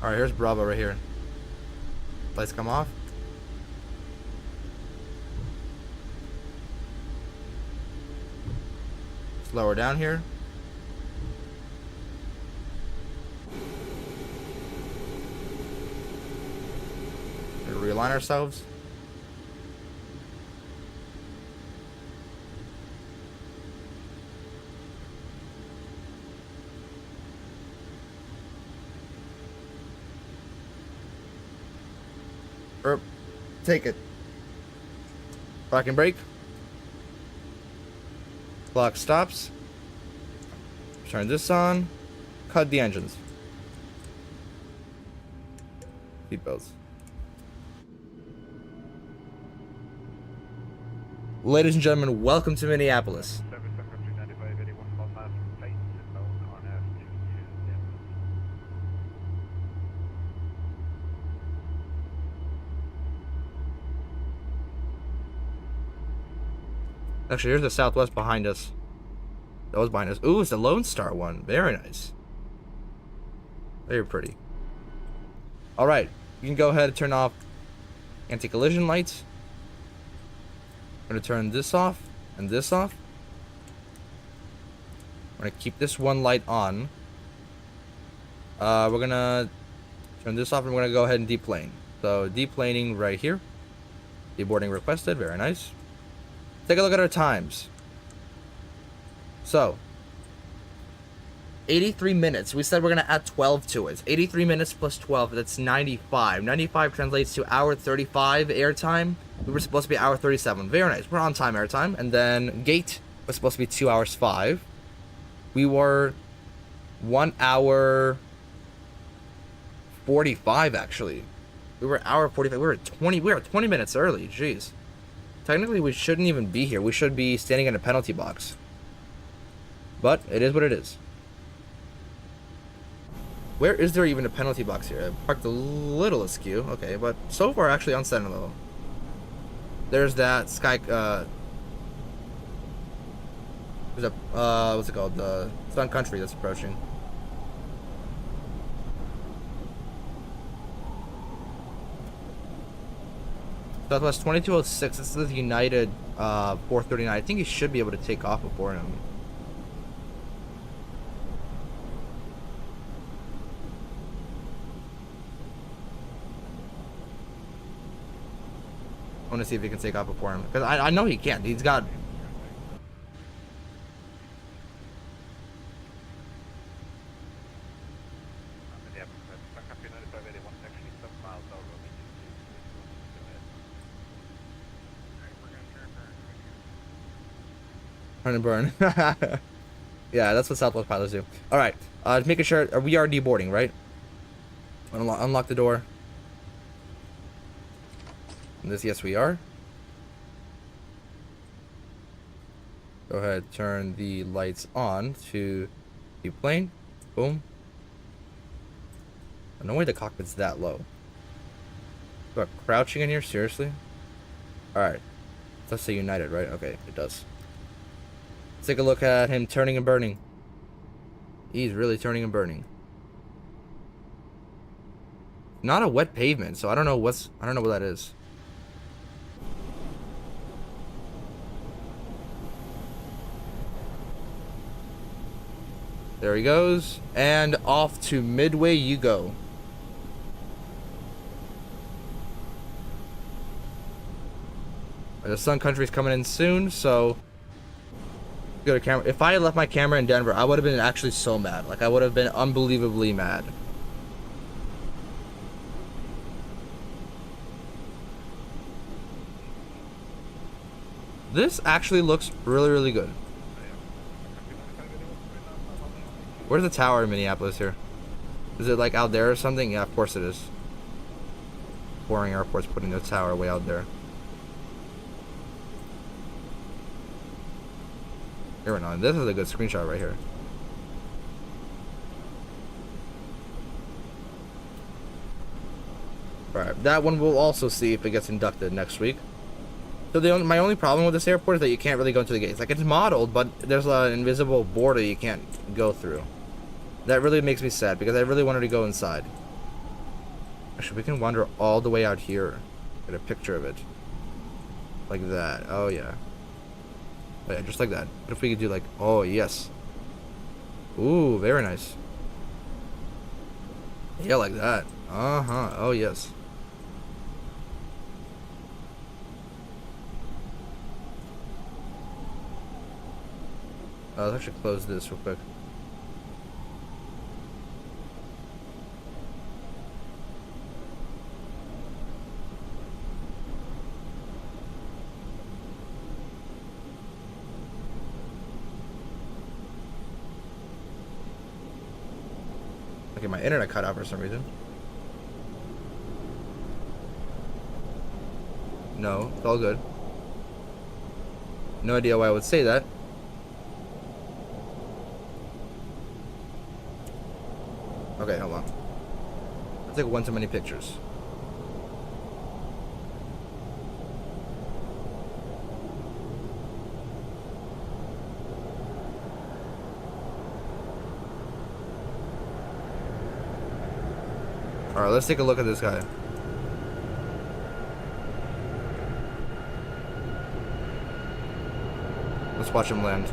Speaker 1: Alright, here's Bravo right here. Lights come off. Slower down here. Realign ourselves. Take it. Parking brake. Clock stops. Turn this on. Cut the engines. Seatbelts. Ladies and gentlemen, welcome to Minneapolis. Actually, here's the Southwest behind us. That was behind us. Ooh, it's the Lone Star one. Very nice. Very pretty. Alright, you can go ahead and turn off anti-collision lights. I'm going to turn this off and this off. I'm going to keep this one light on. We're going to turn this off and we're going to go ahead and deplane. So, deplaning right here. Deboarding requested. Very nice. Take a look at our times. So, 83 minutes. We said we're going to add 12 to it. 83 minutes plus 12, that's 95. 95 translates to hour 35 airtime. We were supposed to be hour 37. Very nice. We're on time airtime. And then gate was supposed to be 2 hours 5. We were 1 hour 45 actually. We were hour 45. We were 20 minutes early. Jeez. Technically, we shouldn't even be here. We should be standing in a penalty box. But it is what it is. Where is there even a penalty box here? I parked a little askew. Okay, but so far actually on center level. There's that sky. There's a what's it called? The Sun Country that's approaching. Southwest 2206. This is United 439. I think he should be able to take off before him. I want to see if he can take off before him, because I know he can't. He's got. Turn and burn. Yeah, that's what Southwest pilots do. All right, making sure we are deboarding, right? Unlock the door. And this, yes, we are. Go ahead, turn the lights on to the plane. Boom. No way the cockpit's that low. What, crouching in here? Seriously? Alright. Let's say United, right? Okay, it does. Let's take a look at him turning and burning. He's really turning and burning. Not a wet pavement, so I don't know what that is. There he goes, and off to Midway you go. The Sun Country's coming in soon, so go to camera. If I had left my camera in Denver, I would have been actually so mad. Like, I would have been unbelievably mad. This actually looks really, really good. Where's the tower in Minneapolis here? Is it like out there or something? Yeah, of course it is. Boring Airport's putting the tower way out there. Here we go. This is a good screenshot right here. Alright, that one we'll also see if it gets inducted next week. So my only problem with this airport is that you can't really go into the gates. Like, it's modeled, but there's an invisible border you can't go through. That really makes me sad, because I really wanted to go inside. Actually, we can wander all the way out here. Get a picture of it. Like that. Oh, yeah. Oh, yeah, just like that. What if we could do like, oh, yes. Ooh, very nice. Yeah, like that. Uh-huh. Oh, yes. Let's actually close this real quick. Okay, my internet cut out for some reason. No, it's all good. No idea why I would say that. Okay, hold on. I took one too many pictures. Alright, let's take a look at this guy. Let's watch him land.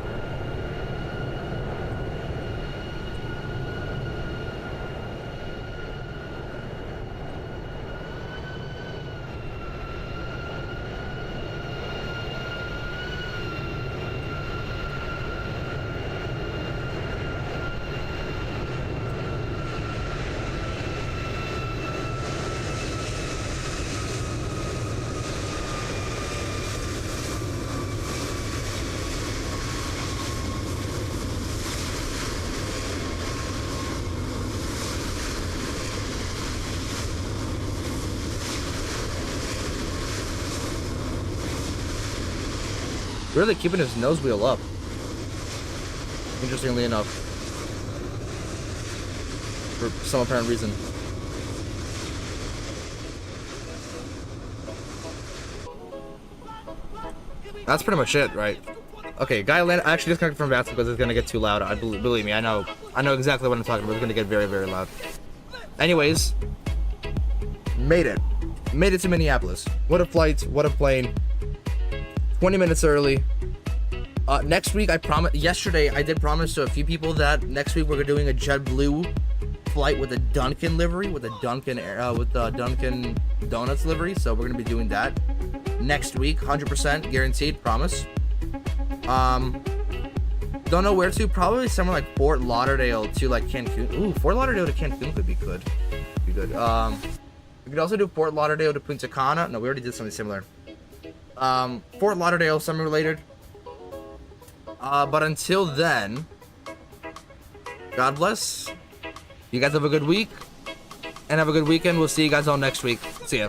Speaker 1: Really keeping his nose wheel up. Interestingly enough. For some apparent reason. That's pretty much it, right? Okay, guy land. I actually disconnected from VATSIM because it's gonna get too loud. Believe me, I know exactly what I'm talking about. It's gonna get very, very loud. Anyways, made it to Minneapolis. What a flight! What a plane! 20 minutes early. Next week, yesterday I did promise to a few people that next week we're doing a JetBlue flight with a Dunkin' livery, with the Dunkin' Donuts livery. So we're gonna be doing that next week, 100% guaranteed, promise. Don't know where to. Probably somewhere like Fort Lauderdale to like Cancun. Ooh, Fort Lauderdale to Cancun could be good. We could also do Fort Lauderdale to Punta Cana. No, we already did something similar. Fort Lauderdale, something related. But until then, God bless. You guys have a good week and have a good weekend. We'll see you guys all next week. See ya.